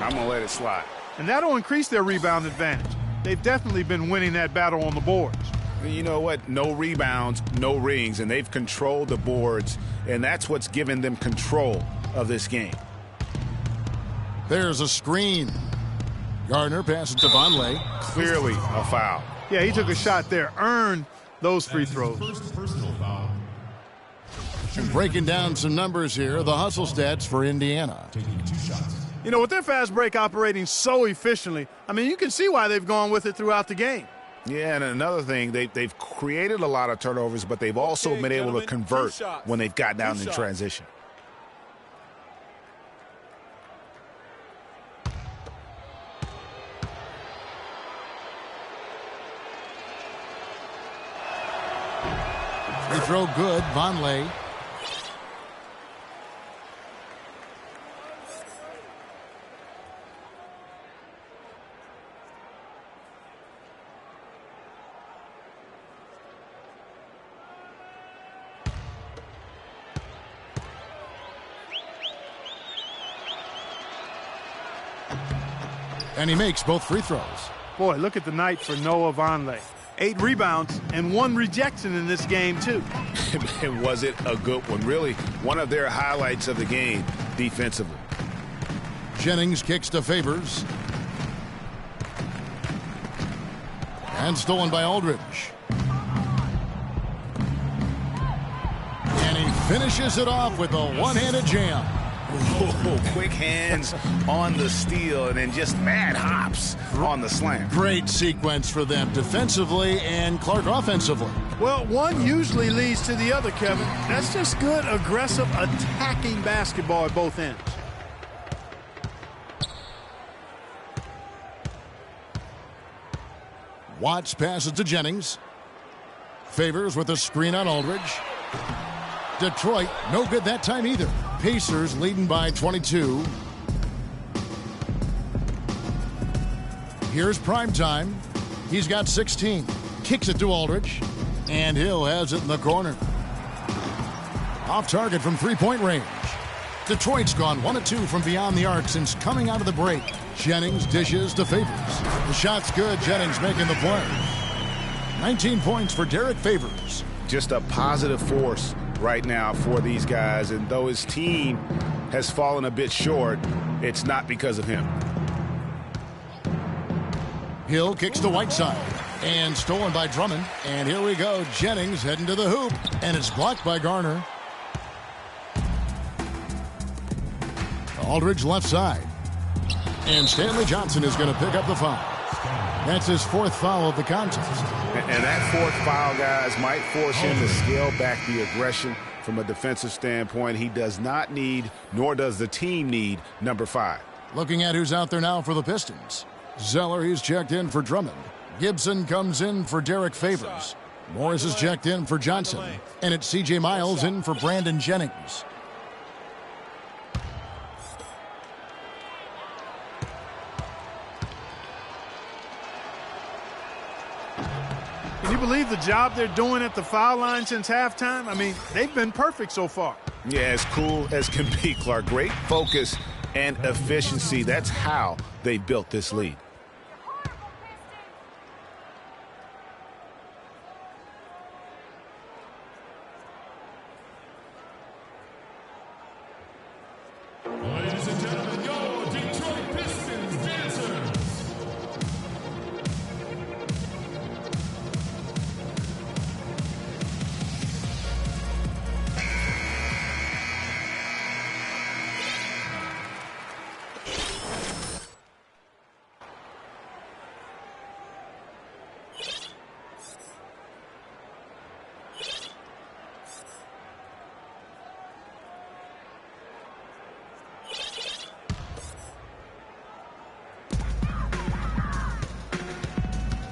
I'm going to let it slide. And that'll increase their rebound advantage. They've definitely been winning that battle on the boards. You know what? No rebounds, no rings, and they've controlled the boards, and that's what's given them control of this game. There's a screen. Gardner passes to Vonleh. Clearly a foul. Yeah, he took a shot there. Earned those free throws. Breaking down some numbers here, the hustle stats for Indiana. You know, with their fast break operating so efficiently, I mean, you can see why they've gone with it throughout the game. Yeah, and another thing, they've created a lot of turnovers, but they've also been able to convert when they've got down in transition. Free throw good, Vonleh. And he makes both free throws. Boy, look at the night for Noah Vonleh. 8 rebounds and 1 rejection in this game, too. And was it a good one? Really, one of their highlights of the game defensively. Jennings kicks to Favors. And stolen by Aldridge. And he finishes it off with a one-handed jam. Oh, quick hands on the steal and then just mad hops on the slam. Great sequence for them defensively and Clark offensively. Well, one usually leads to the other, Kevin. That's just good, aggressive, attacking basketball at both ends. Watts passes to Jennings. Favors with a screen on Aldridge. Detroit, no good that time either. Pacers leading by 22. Here's Primetime. He's got 16. Kicks it to Aldridge. And Hill has it in the corner. Off target from three-point range. Detroit's gone 1 of 2 from beyond the arc since coming out of the break. Jennings dishes to Favors. The shot's good. Jennings making the play. 19 points for Derek Favors. Just a positive force right now for these guys, and though his team has fallen a bit short, it's not because of him. Hill kicks to Whiteside and stolen by Drummond, and here we go. Jennings heading to the hoop, and it's blocked by Garner. Aldridge left side, and Stanley Johnson is going to pick up the foul. That's his 4th foul of the contest. And that 4th foul, guys, might force him to scale back the aggression from a defensive standpoint. He does not need, nor does the team need, number 5. Looking at who's out there now for the Pistons. Zeller, he's checked in for Drummond. Gibson comes in for Derek Favors. Morris is checked in for Johnson. And it's C.J. Miles in for Brandon Jennings. Can you believe the job they're doing at the foul line since halftime? I mean, they've been perfect so far. Yeah, as cool as can be, Clark. Great focus and efficiency. That's how they built this lead. Ladies and gentlemen, your Detroit Pistons dancers.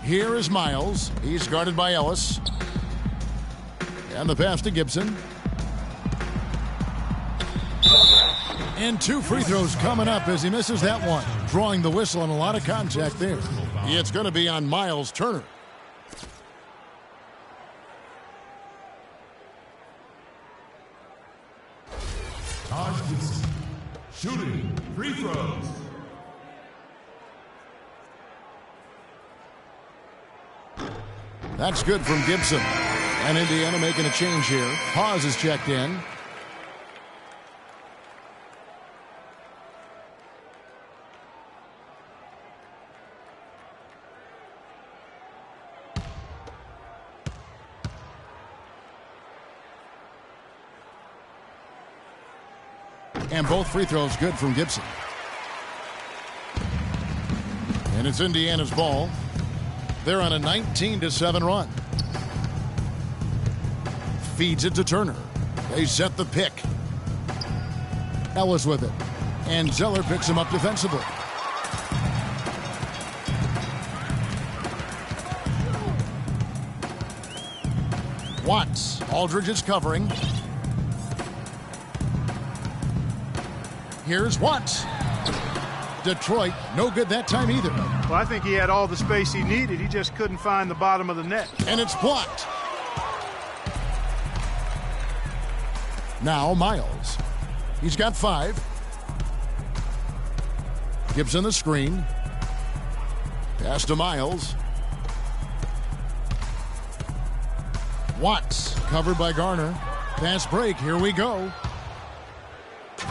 Here is Miles. He's guarded by Ellis. And the pass to Gibson. And 2 free throws coming up as he misses that one. Drawing the whistle and a lot of contact there. It's going to be on Miles Turner. Taj Gibson shooting free throws. That's good from Gibson. And Indiana making a change here. Hawes is checked in. And both free throws good from Gibson. And it's Indiana's ball. They're on a 19-7 run. Feeds it to Turner. They set the pick. Ellis with it. And Zeller picks him up defensively. Watts. Aldridge is covering. Here's Watts. Detroit, no good that time either. Well, I think he had all the space he needed. He just couldn't find the bottom of the net. And it's blocked. Now Miles. He's got 5. Gibson the screen. Pass to Miles. Watts covered by Garner. Fast break. Here we go.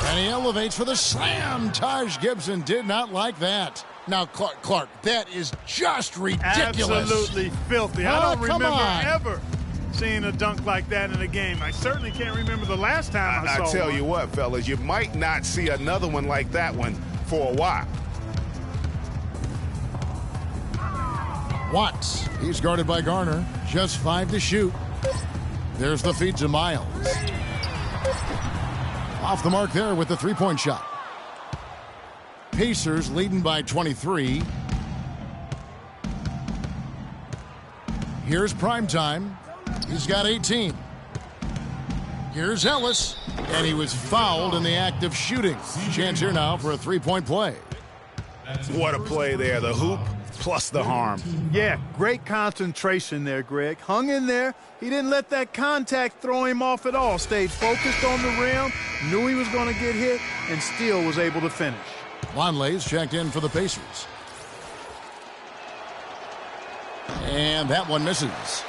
And he elevates for the slam. Taj Gibson did not like that. Now, Clark, that is just ridiculous. Absolutely filthy. I don't remember ever seeing a dunk like that in a game. I certainly can't remember the last time I saw one. I tell one. you what, fellas, you might not see another one like that one for a while. Watts. He's guarded by Garner. Just 5 to shoot. There's the feed to Miles. Off the mark there with the three-point shot. Pacers leading by 23. Here's Primetime. He's got 18. Here's Ellis. And he was fouled in the act of shooting. Chance here now for a three-point play. What a play there. The hoop plus the harm. Yeah, great concentration there, Greg. Hung in there. He didn't let that contact throw him off at all. Stayed focused on the rim, knew he was going to get hit, and still was able to finish. Lonley's checked in for the Pacers. And that one misses.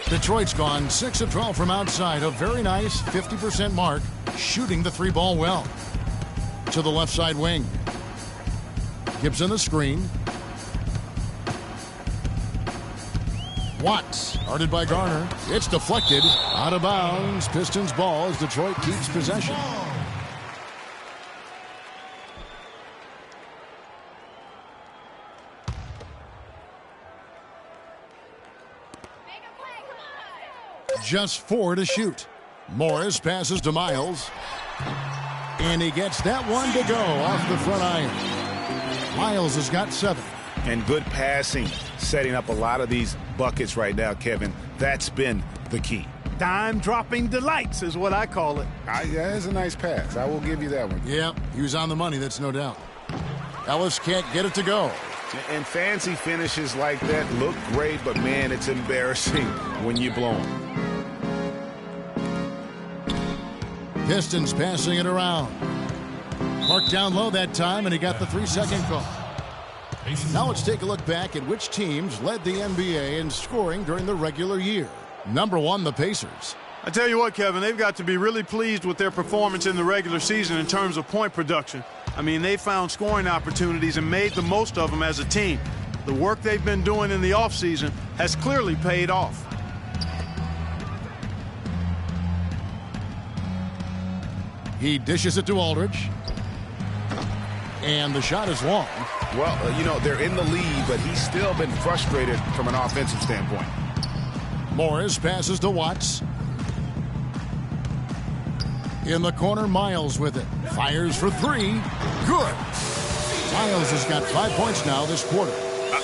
Detroit's gone 6 of 12 from outside. A very nice 50% mark, shooting the 3-ball well. To the left side wing. Gibson the screen. Watts, guarded by Garner. It's deflected. Out of bounds. Pistons ball as Detroit keeps possession. Just 4 to shoot. Morris passes to Miles. And he gets that one to go off the front iron. Miles has got 7. And good passing, setting up a lot of these buckets right now, Kevin. That's been the key. Dime-dropping delights is what I call it. Yeah, it's a nice pass. I will give you that one. Yeah, he was on the money, that's no doubt. Ellis can't get it to go. And fancy finishes like that look great, but, man, it's embarrassing when you blow them. Pistons passing it around. Clark down low that time, and he got the 3-second call. Now let's take a look back at which teams led the NBA in scoring during the regular year. Number 1, the Pacers. I tell you what, Kevin, they've got to be really pleased with their performance in the regular season in terms of point production. I mean, they found scoring opportunities and made the most of them as a team. The work they've been doing in the offseason has clearly paid off. He dishes it to Aldridge. And the shot is long. Well, you know, they're in the lead, but he's still been frustrated from an offensive standpoint. Morris passes to Watts. In the corner, Miles with it. Fires for 3. Good. Miles has got 5 points now this quarter.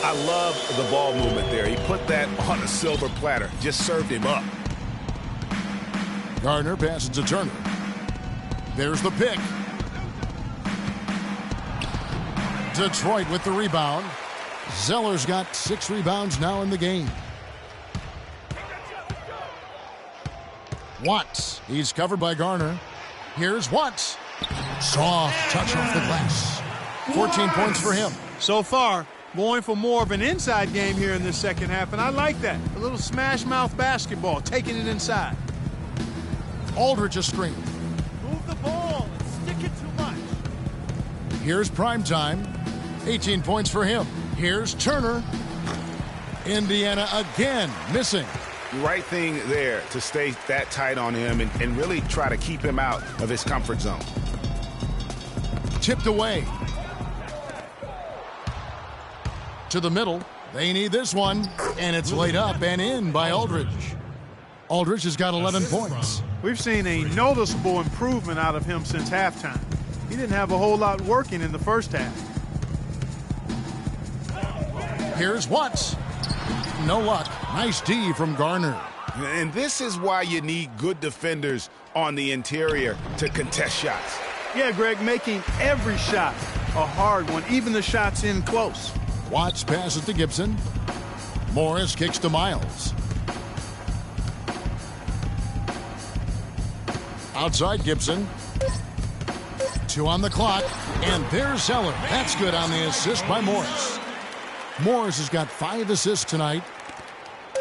I love the ball movement there. He put that on a silver platter. Just served him up. Gardner passes to Turner. There's the pick. Detroit with the rebound. Zeller's got 6 rebounds now in the game. Watts. He's covered by Garner. Here's Watts. Soft touch off the glass. 14 points for him. So far, going for more of an inside game here in this second half, and I like that. A little smash mouth basketball, taking it inside. Aldridge a screen. Move the ball and stick it too much. Here's Primetime. 18 points for him. Here's Turner. Indiana again missing. Right thing there to stay that tight on him and really try to keep him out of his comfort zone. Tipped away. To the middle. They need this one. And it's laid up and in by Aldridge. Aldridge has got 11 points. We've seen a noticeable improvement out of him since halftime. He didn't have a whole lot working in the first half. Here's Watts. No luck. Nice D from Garner. And this is why you need good defenders on the interior to contest shots. Yeah, Greg, making every shot a hard one, even the shots in close. Watts passes to Gibson. Morris kicks to Miles. Outside Gibson. 2 on the clock. And there's Zeller. That's good on the assist by Morris. Morris has got 5 assists tonight.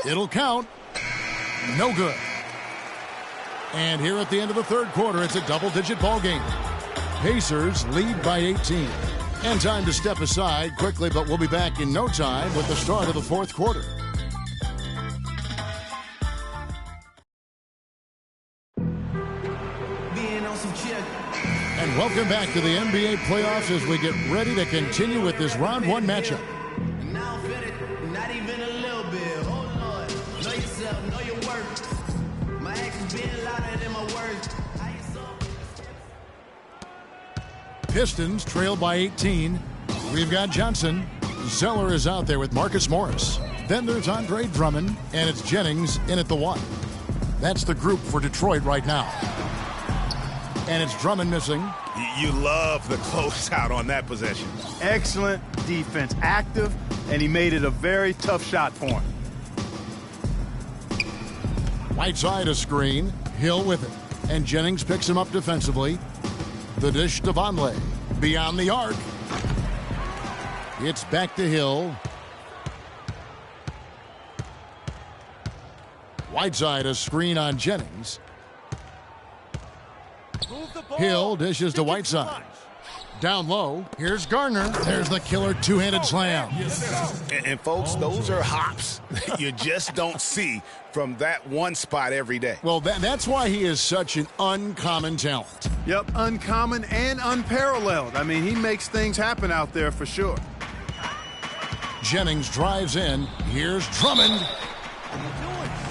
It'll count. No good. And here at the end of the third quarter, it's a double-digit ball game. Pacers lead by 18. And time to step aside quickly, but we'll be back in no time with the start of the fourth quarter. And welcome back to the NBA playoffs as we get ready to continue with this round 1 matchup. Not even a little bit. Oh Lord, know yourself, know your worth. My actions being louder than my words. Pistons trail by 18. We've got Johnson. Zeller is out there with Marcus Morris. Then there's Andre Drummond, and it's Jennings in at the 1. That's the group for Detroit right now. And it's Drummond missing. You love the closeout on that possession. Excellent defense, active, and he made it a very tough shot for him. Whiteside a screen. Hill with it. And Jennings picks him up defensively. The dish to Vonleh. Beyond the arc. It's back to Hill. Whiteside a screen on Jennings. Hill dishes to Whiteside. Down low, here's Garner. There's the killer two-handed slam. And folks, those are hops you just don't see from that one spot every day. Well, that's why he is such an uncommon talent. Yep, uncommon and unparalleled. I mean, he makes things happen out there for sure. Jennings drives in. Here's Drummond.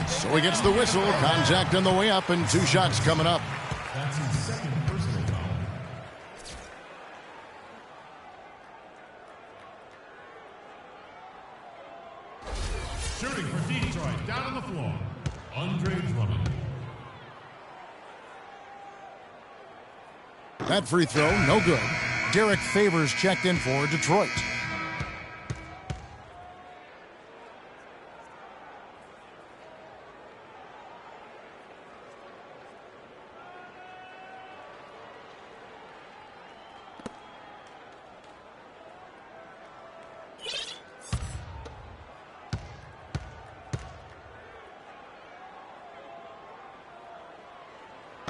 So he gets the whistle. Contact on the way up and 2 shots coming up. That's his second personal foul. Shooting for Detroit, down on the floor, Andre Drummond. That free throw, no good. Derek Favors checked in for Detroit.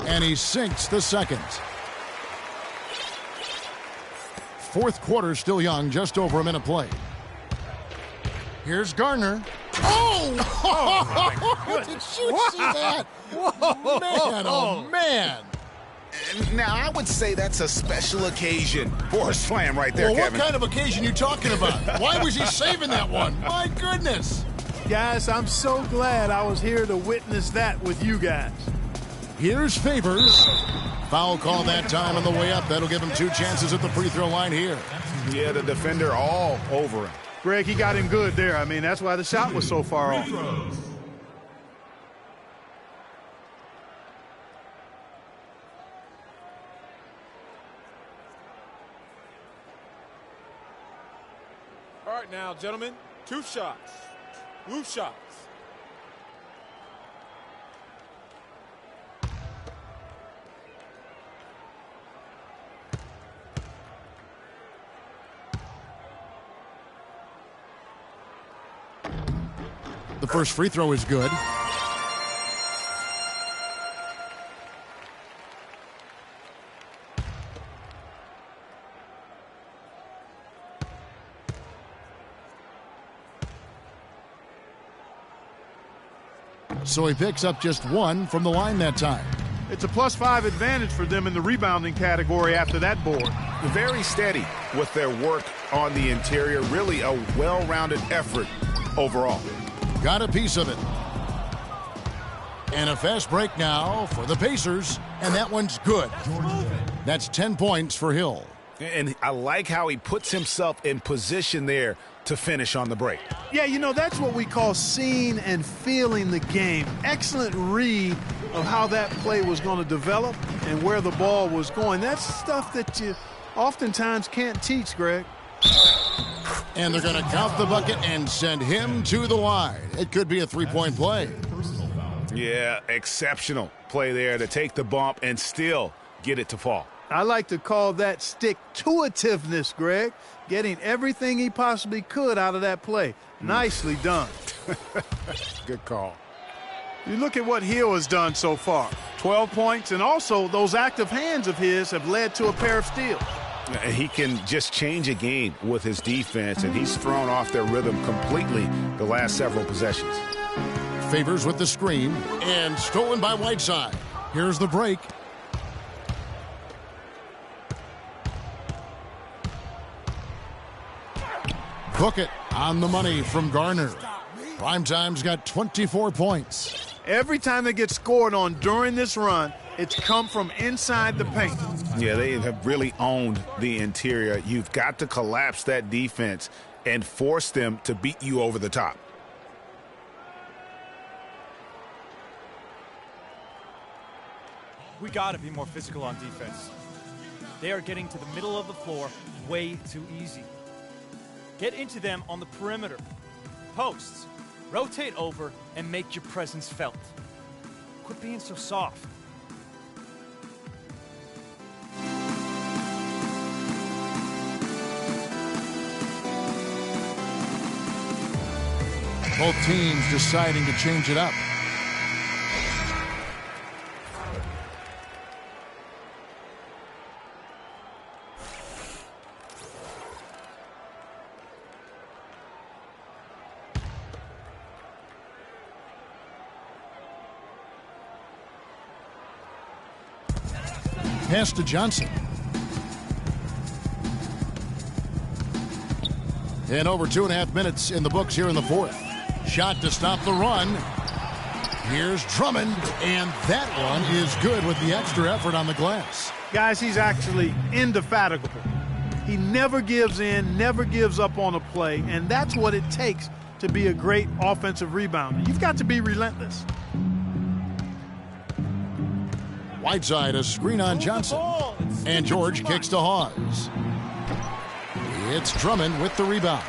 And he sinks the second. Fourth quarter still young, just over a minute played. Here's Garner. Oh! Did you see that? Whoa! Man, oh man! Now, I would say that's a special occasion for a slam right there, well, Kevin. What kind of occasion are you talking about? Why was he saving that one? My goodness! Guys, I'm so glad I was here to witness that with you guys. Here's Favors. Foul call that time on the way up. That'll give him 2 chances at the free throw line here. Yeah, the defender all over him. Greg, he got him good there. I mean, that's why the shot was so far off. All right now, gentlemen, 2 shots. Loose shots. The first free throw is good. So he picks up just 1 from the line that time. It's a +5 advantage for them in the rebounding category after that board. Very steady with their work on the interior. Really a well-rounded effort overall. Got a piece of it. And a fast break now for the Pacers, and that one's good. That's 10 points for Hill. And I like how he puts himself in position there to finish on the break. Yeah, you know, that's what we call seeing and feeling the game. Excellent read of how that play was going to develop and where the ball was going. That's stuff that you oftentimes can't teach, Greg. And they're going to count the bucket and send him to the line. It could be a 3-point play. Yeah, exceptional play there to take the bump and still get it to fall. I like to call that stick-to-itiveness, Greg. Getting everything he possibly could out of that play. Nicely done. Good call. You look at what Hill has done so far. 12 points, and also those active hands of his have led to a pair of steals. He can just change a game with his defense, and he's thrown off their rhythm completely the last several possessions. Favors with the screen, and stolen by Whiteside. Here's the break. Book it on the money from Garner. Primetime's got 24 points. Every time they get scored on during this run, it's come from inside the paint. Yeah, they have really owned the interior. You've got to collapse that defense and force them to beat you over the top. We got to be more physical on defense. They are getting to the middle of the floor way too easy. Get into them on the perimeter. Posts. Rotate over and make your presence felt. Quit being so soft. Both teams deciding to change it up. Pass to Johnson. And over 2.5 minutes in the books here in the fourth. Shot to stop the run. Here's Drummond, and that one is good with the extra effort on the glass. Guys, he's actually indefatigable. He never gives in, never gives up on a play, and that's what it takes to be a great offensive rebounder. You've got to be relentless. Whiteside, a screen on Johnson. And George kicks to Hawes. It's Drummond with the rebound.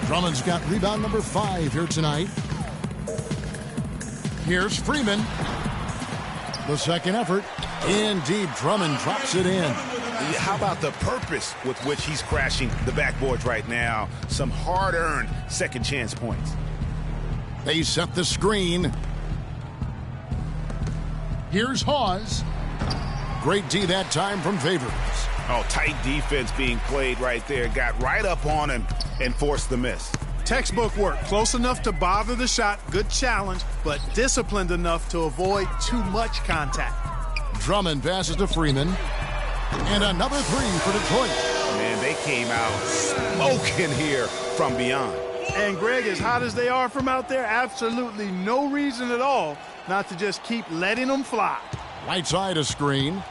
Drummond's got rebound number 5 here tonight. Here's Freeman. The second effort. Indeed, Drummond drops it in. How about the purpose with which he's crashing the backboards right now? Some hard-earned second chance points. They set the screen. Here's Hawes. Great D that time from Favors. Oh, tight defense being played right there. Got right up on him and forced the miss. Textbook work. Close enough to bother the shot. Good challenge, but disciplined enough to avoid too much contact. Drummond passes to Freeman. And another three for Detroit. Man, they came out smoking here from beyond. And Greg, as hot as they are from out there, absolutely no reason at all not to just keep letting them fly. Right side a screen.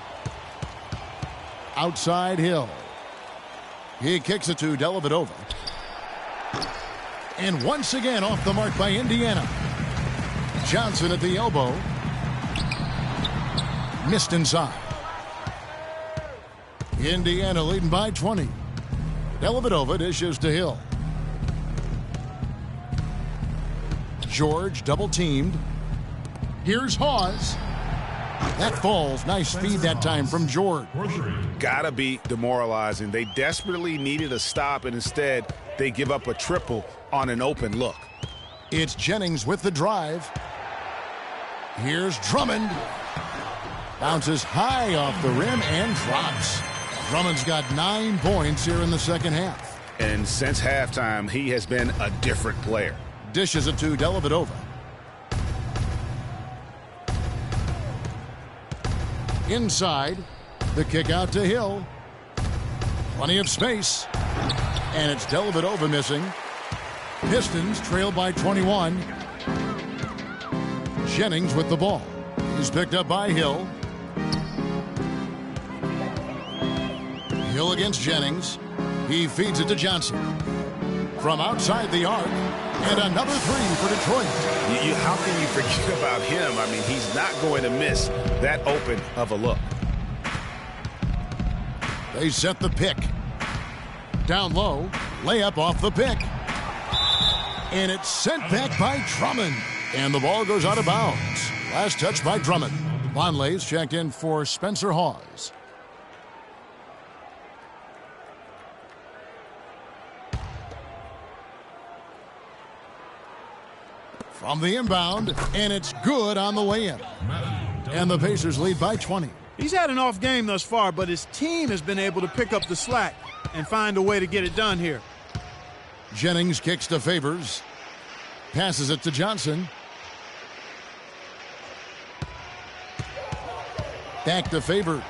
Outside Hill. He kicks it to Dellavedova. And once again off the mark by Indiana. Johnson at the elbow. Missed inside. Indiana leading by 20. Dellavedova dishes to Hill. George double teamed. Here's Hawes. That falls. Nice feed that time from George. Gotta be demoralizing. They desperately needed a stop, and instead they give up a triple on an open look. It's Jennings with the drive. Here's Drummond. Bounces high off the rim and drops. Drummond's got 9 points here in the second half. And since halftime, he has been a different player. Dishes it to Dellavedova. Inside, the kick out to Hill. Plenty of space. And it's Dellavedova missing. Pistons trail by 21. Jennings with the ball. He's picked up by Hill. Hill against Jennings. He feeds it to Johnson. From outside the arc. And another three for Detroit. How can you forget about him? I mean, he's not going to miss that open of a look. They set the pick. Down low. Layup off the pick. And it's sent back by Drummond. And the ball goes out of bounds. Last touch by Drummond. Vonleh's checked in for Spencer Hawes. From the inbound, and it's good on the way in. And the Pacers lead by 20. He's had an off game thus far, but his team has been able to pick up the slack and find a way to get it done here. Jennings kicks to Favors. Passes it to Johnson. Back to Favors.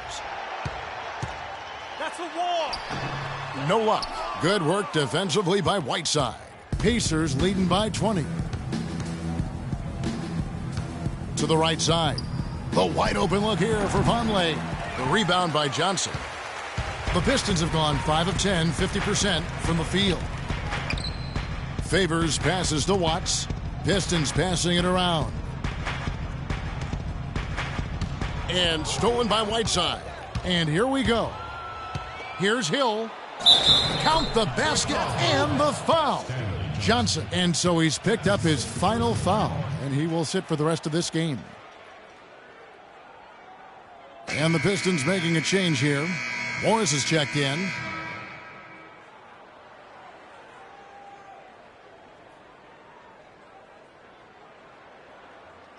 That's a wall. No luck. Good work defensively by Whiteside. Pacers leading by 20. To the right side. The wide open look here for Vonleh. The rebound by Johnson. The Pistons have gone 5 of 10, 50% from the field. Favors passes to Watts. Pistons passing it around. And stolen by Whiteside. And here we go. Here's Hill. Count the basket and the foul. Johnson. And so he's picked up his final foul. And he will sit for the rest of this game. And the Pistons making a change here. Morris is checked in.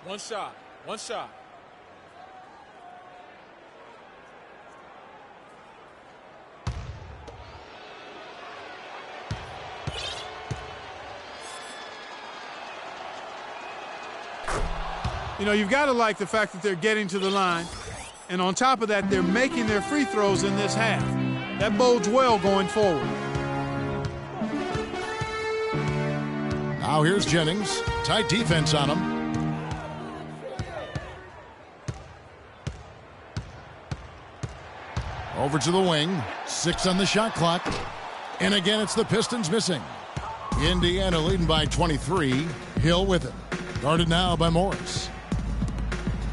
One shot. One shot. You know, you've got to like the fact that they're getting to the line. And on top of that, they're making their free throws in this half. That bodes well going forward. Now here's Jennings. Tight defense on him. Over to the wing. 6 on the shot clock. And again, it's the Pistons missing. Indiana leading by 23. Hill with it. Guarded now by Morris.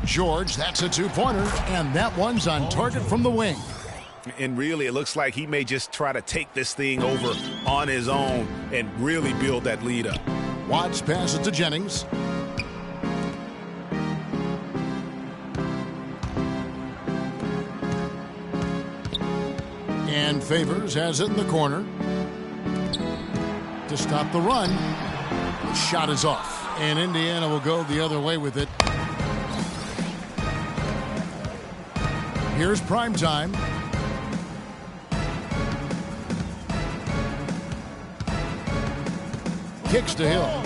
George, that's a two-pointer, and that one's on target from the wing. And really, it looks like he may just try to take this thing over on his own and really build that lead up. Watts passes to Jennings. And Favors has it in the corner. To stop the run. The shot is off. And Indiana will go the other way with it. Here's prime time. Kicks to Hill.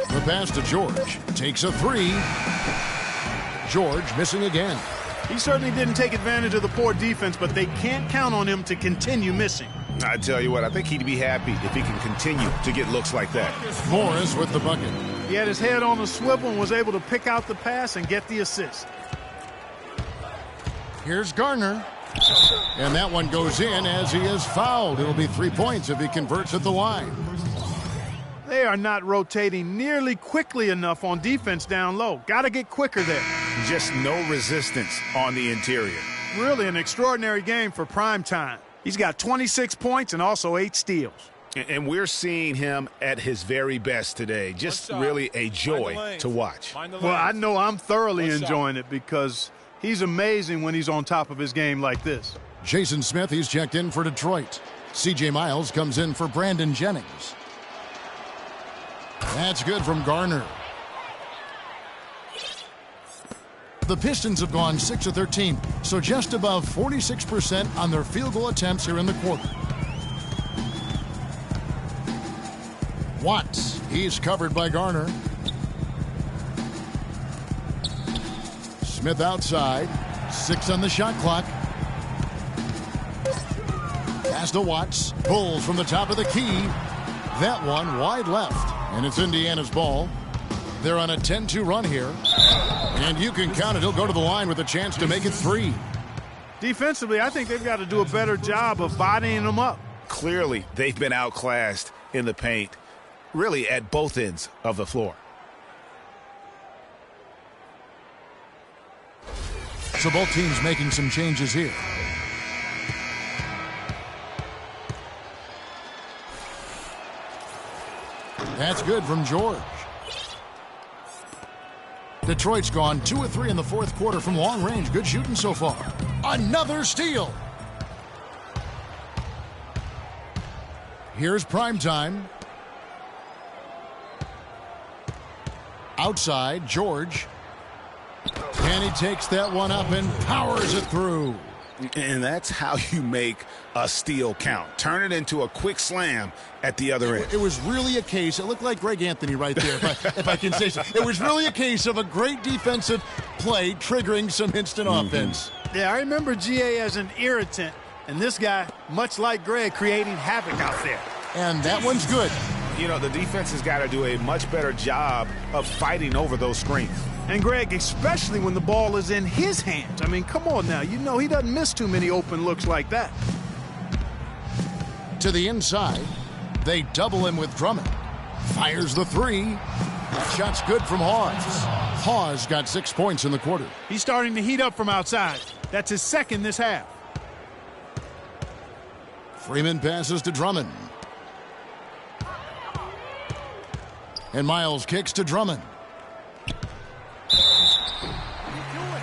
The pass to George. Takes a three. George missing again. He certainly didn't take advantage of the poor defense, but they can't count on him to continue missing. I tell you what, I think he'd be happy if he can continue to get looks like that. Morris with the bucket. He had his head on a swivel and was able to pick out the pass and get the assist. Here's Garner. And that one goes in as he is fouled. It'll be 3 points if he converts at the line. They are not rotating nearly quickly enough on defense down low. Got to get quicker there. Just no resistance on the interior. Really an extraordinary game for prime time. He's got 26 points and also 8 steals. And we're seeing him at his very best today. Just really a joy to watch. Well, I know I'm thoroughly enjoying it because he's amazing when he's on top of his game like this. Jason Smith, he's checked in for Detroit. C.J. Miles comes in for Brandon Jennings. That's good from Garner. The Pistons have gone 6 of 13, so just above 46% on their field goal attempts here in the quarter. Watts, he's covered by Garner. Smith outside, 6 on the shot clock. Pass to Watts, pulls from the top of the key. That one wide left, and it's Indiana's ball. They're on a 10-2 run here. And you can count it. He'll go to the line with a chance to make it 3. Defensively, I think they've got to do a better job of bodying them up. Clearly, they've been outclassed in the paint, really at both ends of the floor. So both teams making some changes here. That's good from George. Detroit's gone 2 of 3 in the fourth quarter from long range. Good shooting so far. Another steal. Here's prime time. Outside, George. And he takes that one up and powers it through. And that's how you make a steal count. Turn it into a quick slam at the other end. It was really a case, it looked like Greg Anthony right there, if I can say so. It was really a case of a great defensive play triggering some instant offense. Yeah, I remember GA as an irritant, and this guy, much like Greg, creating havoc out there. And that one's good. You know, the defense has got to do a much better job of fighting over those screens. And Greg, especially when the ball is in his hands. I mean, come on now. You know he doesn't miss too many open looks like that. To the inside, they double him with Drummond. Fires the 3. That shot's good from Hawes. Hawes got 6 points in the quarter. He's starting to heat up from outside. That's his second this half. Freeman passes to Drummond. And Miles kicks to Drummond.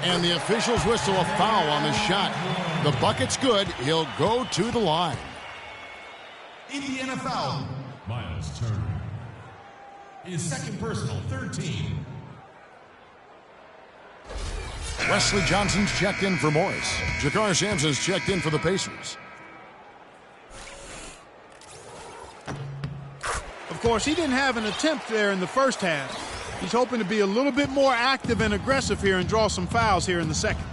And the officials whistle a foul on the shot. The bucket's good. He'll go to the line. Indiana foul. Miles Turner. His second personal, 13. Wesley Johnson's checked in for Morris. Jakar Sampson's checked in for the Pacers. Of course, he didn't have an attempt there in the first half. He's hoping to be a little bit more active and aggressive here and draw some fouls here in the second.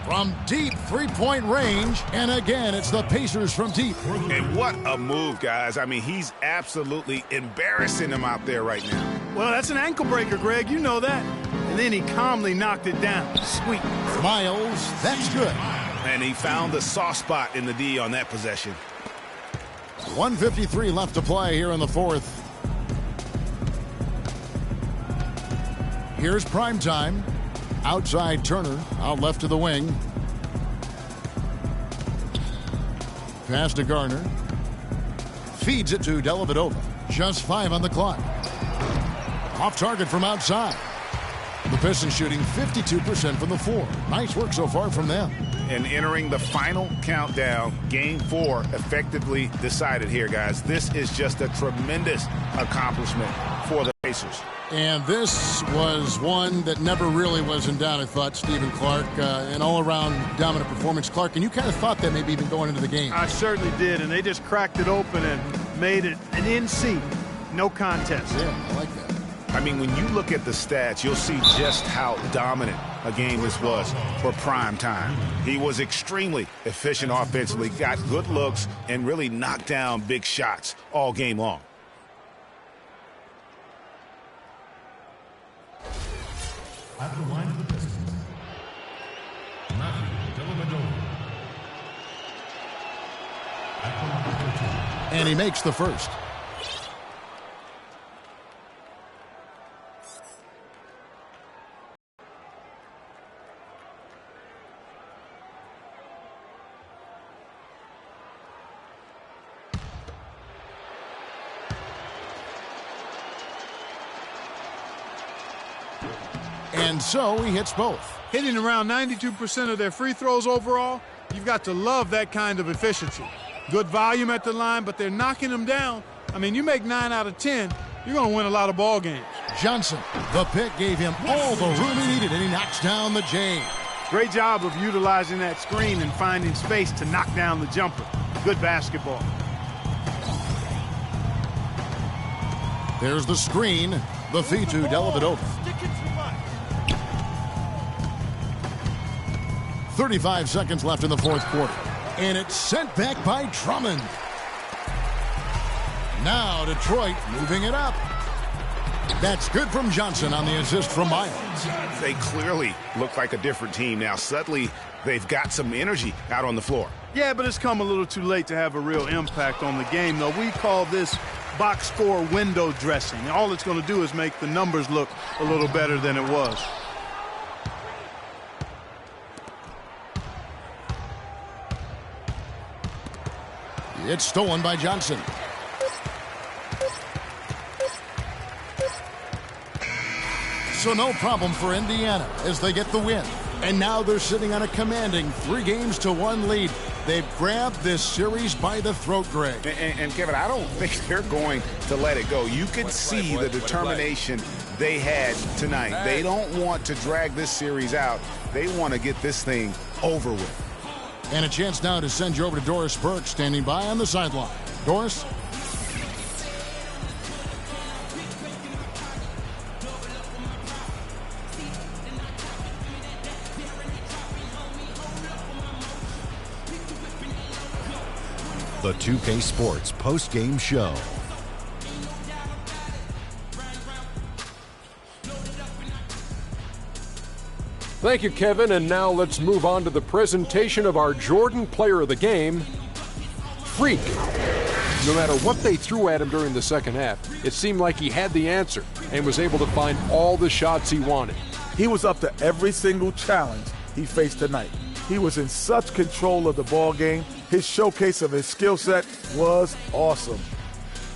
From deep three-point range, and again, it's the Pacers from deep. And what a move, guys. I mean, he's absolutely embarrassing them out there right now. Well, that's an ankle breaker, Greg. You know that. And then he calmly knocked it down. Sweet. Miles, that's good. And he found the soft spot in the D on that possession. 1:53 left to play here in the fourth. Here's prime time. Outside Turner, out left to the wing. Pass to Garner. Feeds it to Dellavedova. Just 5 on the clock. Off target from outside. The Pistons shooting 52% from the floor. Nice work so far from them. And entering the final countdown, Game 4 effectively decided here, guys. This is just a tremendous accomplishment for the Pacers. And this was one that never really was in doubt, I thought, Stephen Clark. An all-around dominant performance. Clark, and you kind of thought that maybe even going into the game. I certainly did, and they just cracked it open and made it an NC. No contest. Yeah, I like that. I mean, when you look at the stats, you'll see just how dominant a game this was for prime time. He was extremely efficient offensively, got good looks, and really knocked down big shots all game long. At the line of the Pistons, Matthew Dellavedova. And he makes the first. And so he hits both. Hitting around 92% of their free throws overall, you've got to love that kind of efficiency. Good volume at the line, but they're knocking them down. I mean, you make 9 out of 10, you're going to win a lot of ball games. Johnson, the pick gave him all the room he needed, and he knocks down the J. Great job of utilizing that screen and finding space to knock down the jumper. Good basketball. There's the screen. The feed to Dellavedova. 35 seconds left in the fourth quarter. And it's sent back by Drummond. Now Detroit moving it up. That's good from Johnson on the assist from Miles. They clearly look like a different team now. Suddenly, they've got some energy out on the floor. Yeah, but it's come a little too late to have a real impact on the game, though. We call this box score window dressing. All it's going to do is make the numbers look a little better than it was. It's stolen by Johnson. So no problem for Indiana as they get the win. And now they're sitting on a commanding 3-1 lead. They've grabbed this series by the throat, Greg. And Kevin, I don't think they're going to let it go. You could see the determination they had tonight. They don't want to drag this series out. They want to get this thing over with. And a chance now to send you over to Doris Burke, standing by on the sideline. Doris? The 2K Sports post-game show. Thank you, Kevin. And now let's move on to the presentation of our Jordan Player of the Game, Freak. No matter what they threw at him during the second half, it seemed like he had the answer and was able to find all the shots he wanted. He was up to every single challenge he faced tonight. He was in such control of the ball game. His showcase of his skill set was awesome.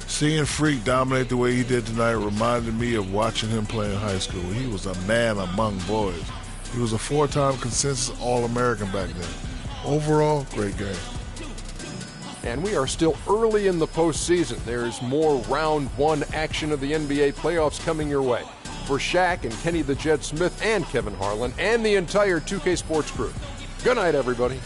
Seeing Freak dominate the way he did tonight reminded me of watching him play in high school. He was a man among boys. He was a 4-time consensus All-American back then. Overall, great game. And we are still early in the postseason. There's more round one action of the NBA playoffs coming your way. For Shaq and Kenny the Jet Smith and Kevin Harlan and the entire 2K Sports crew. Good night, everybody.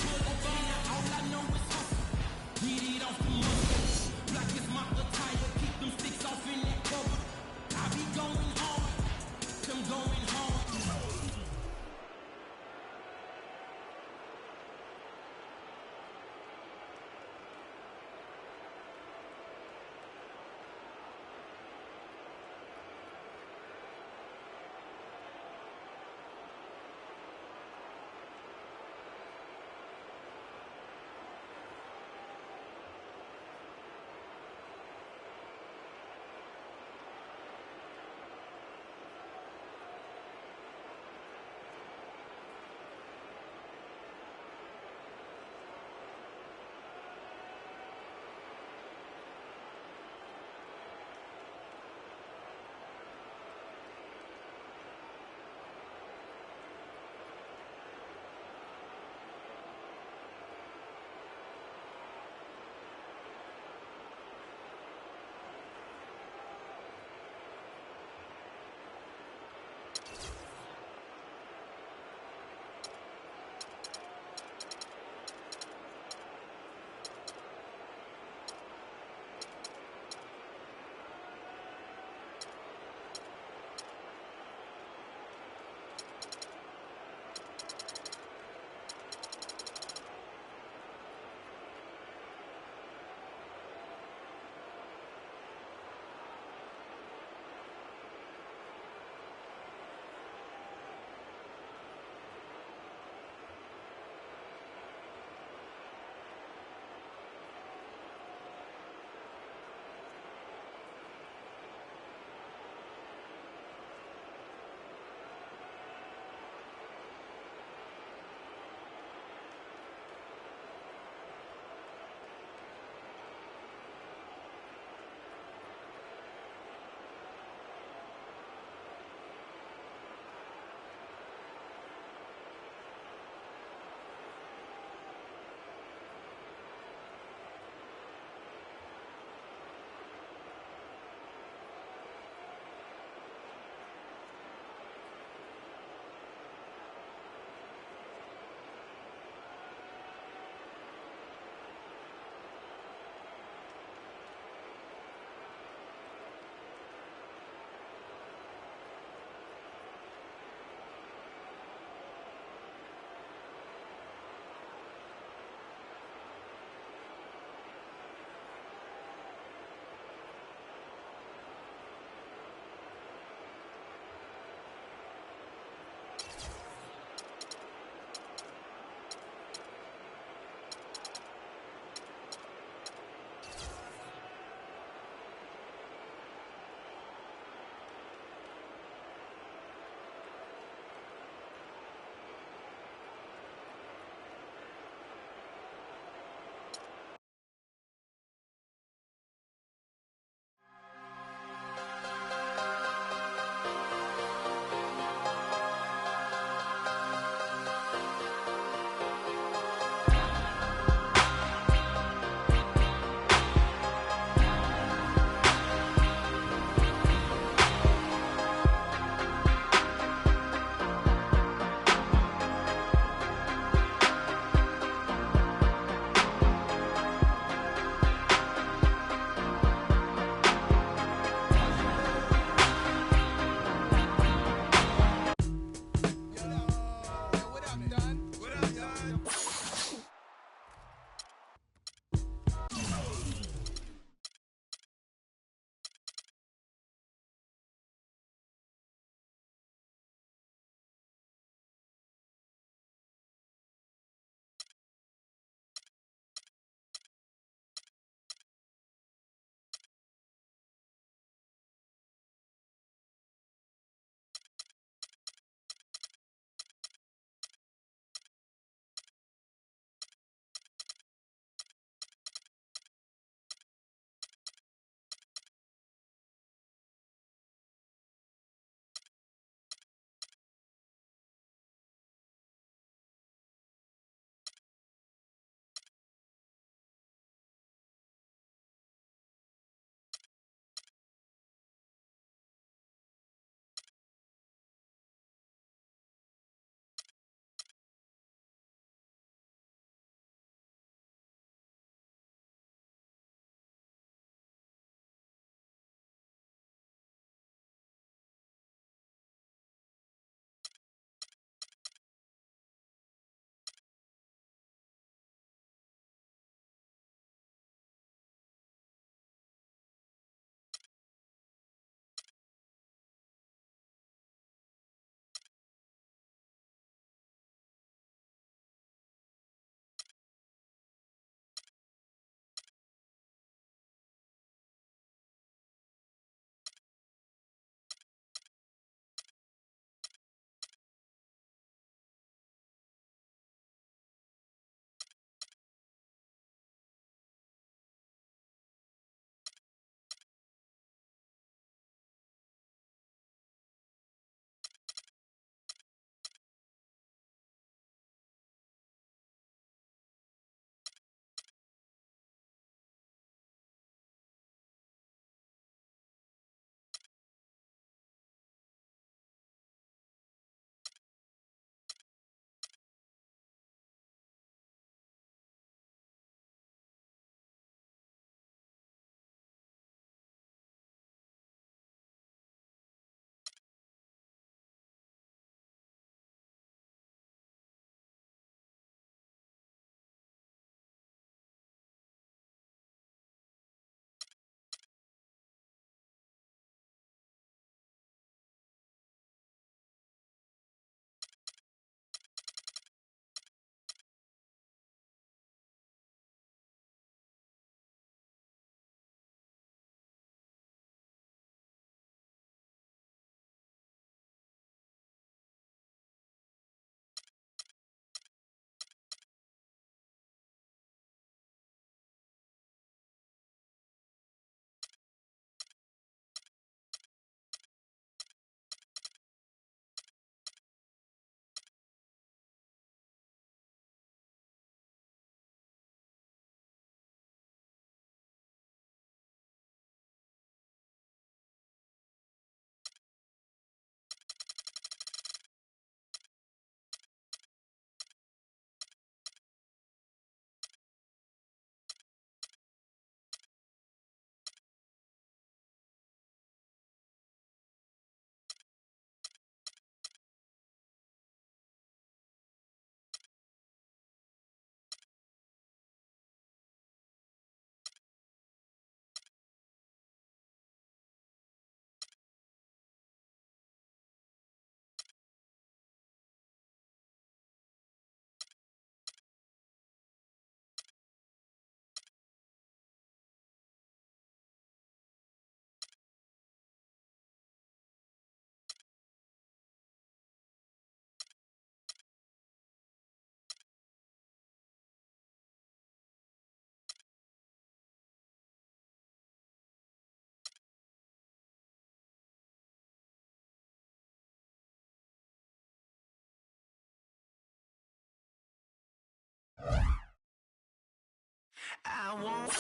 I won't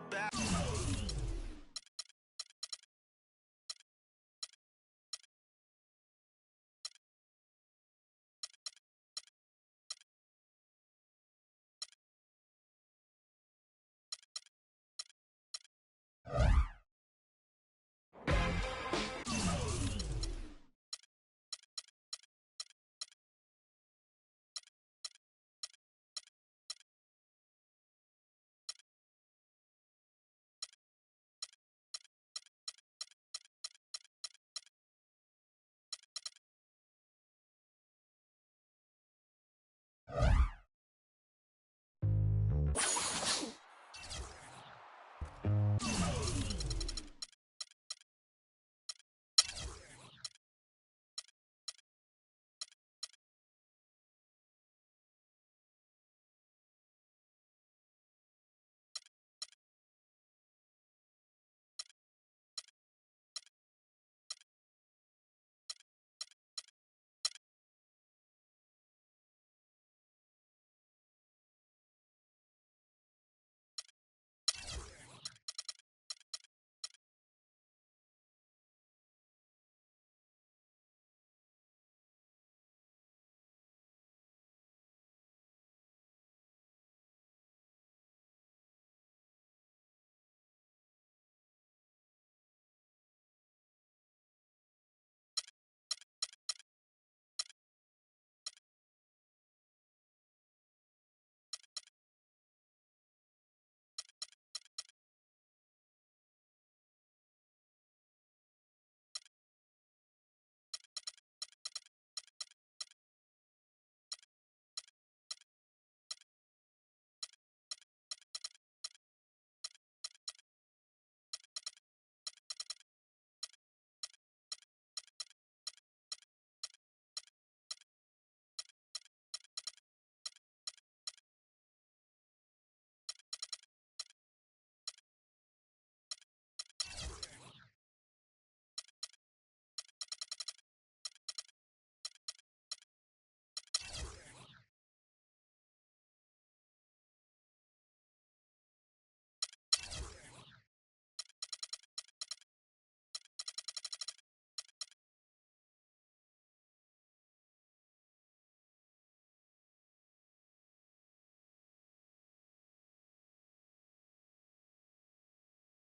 back.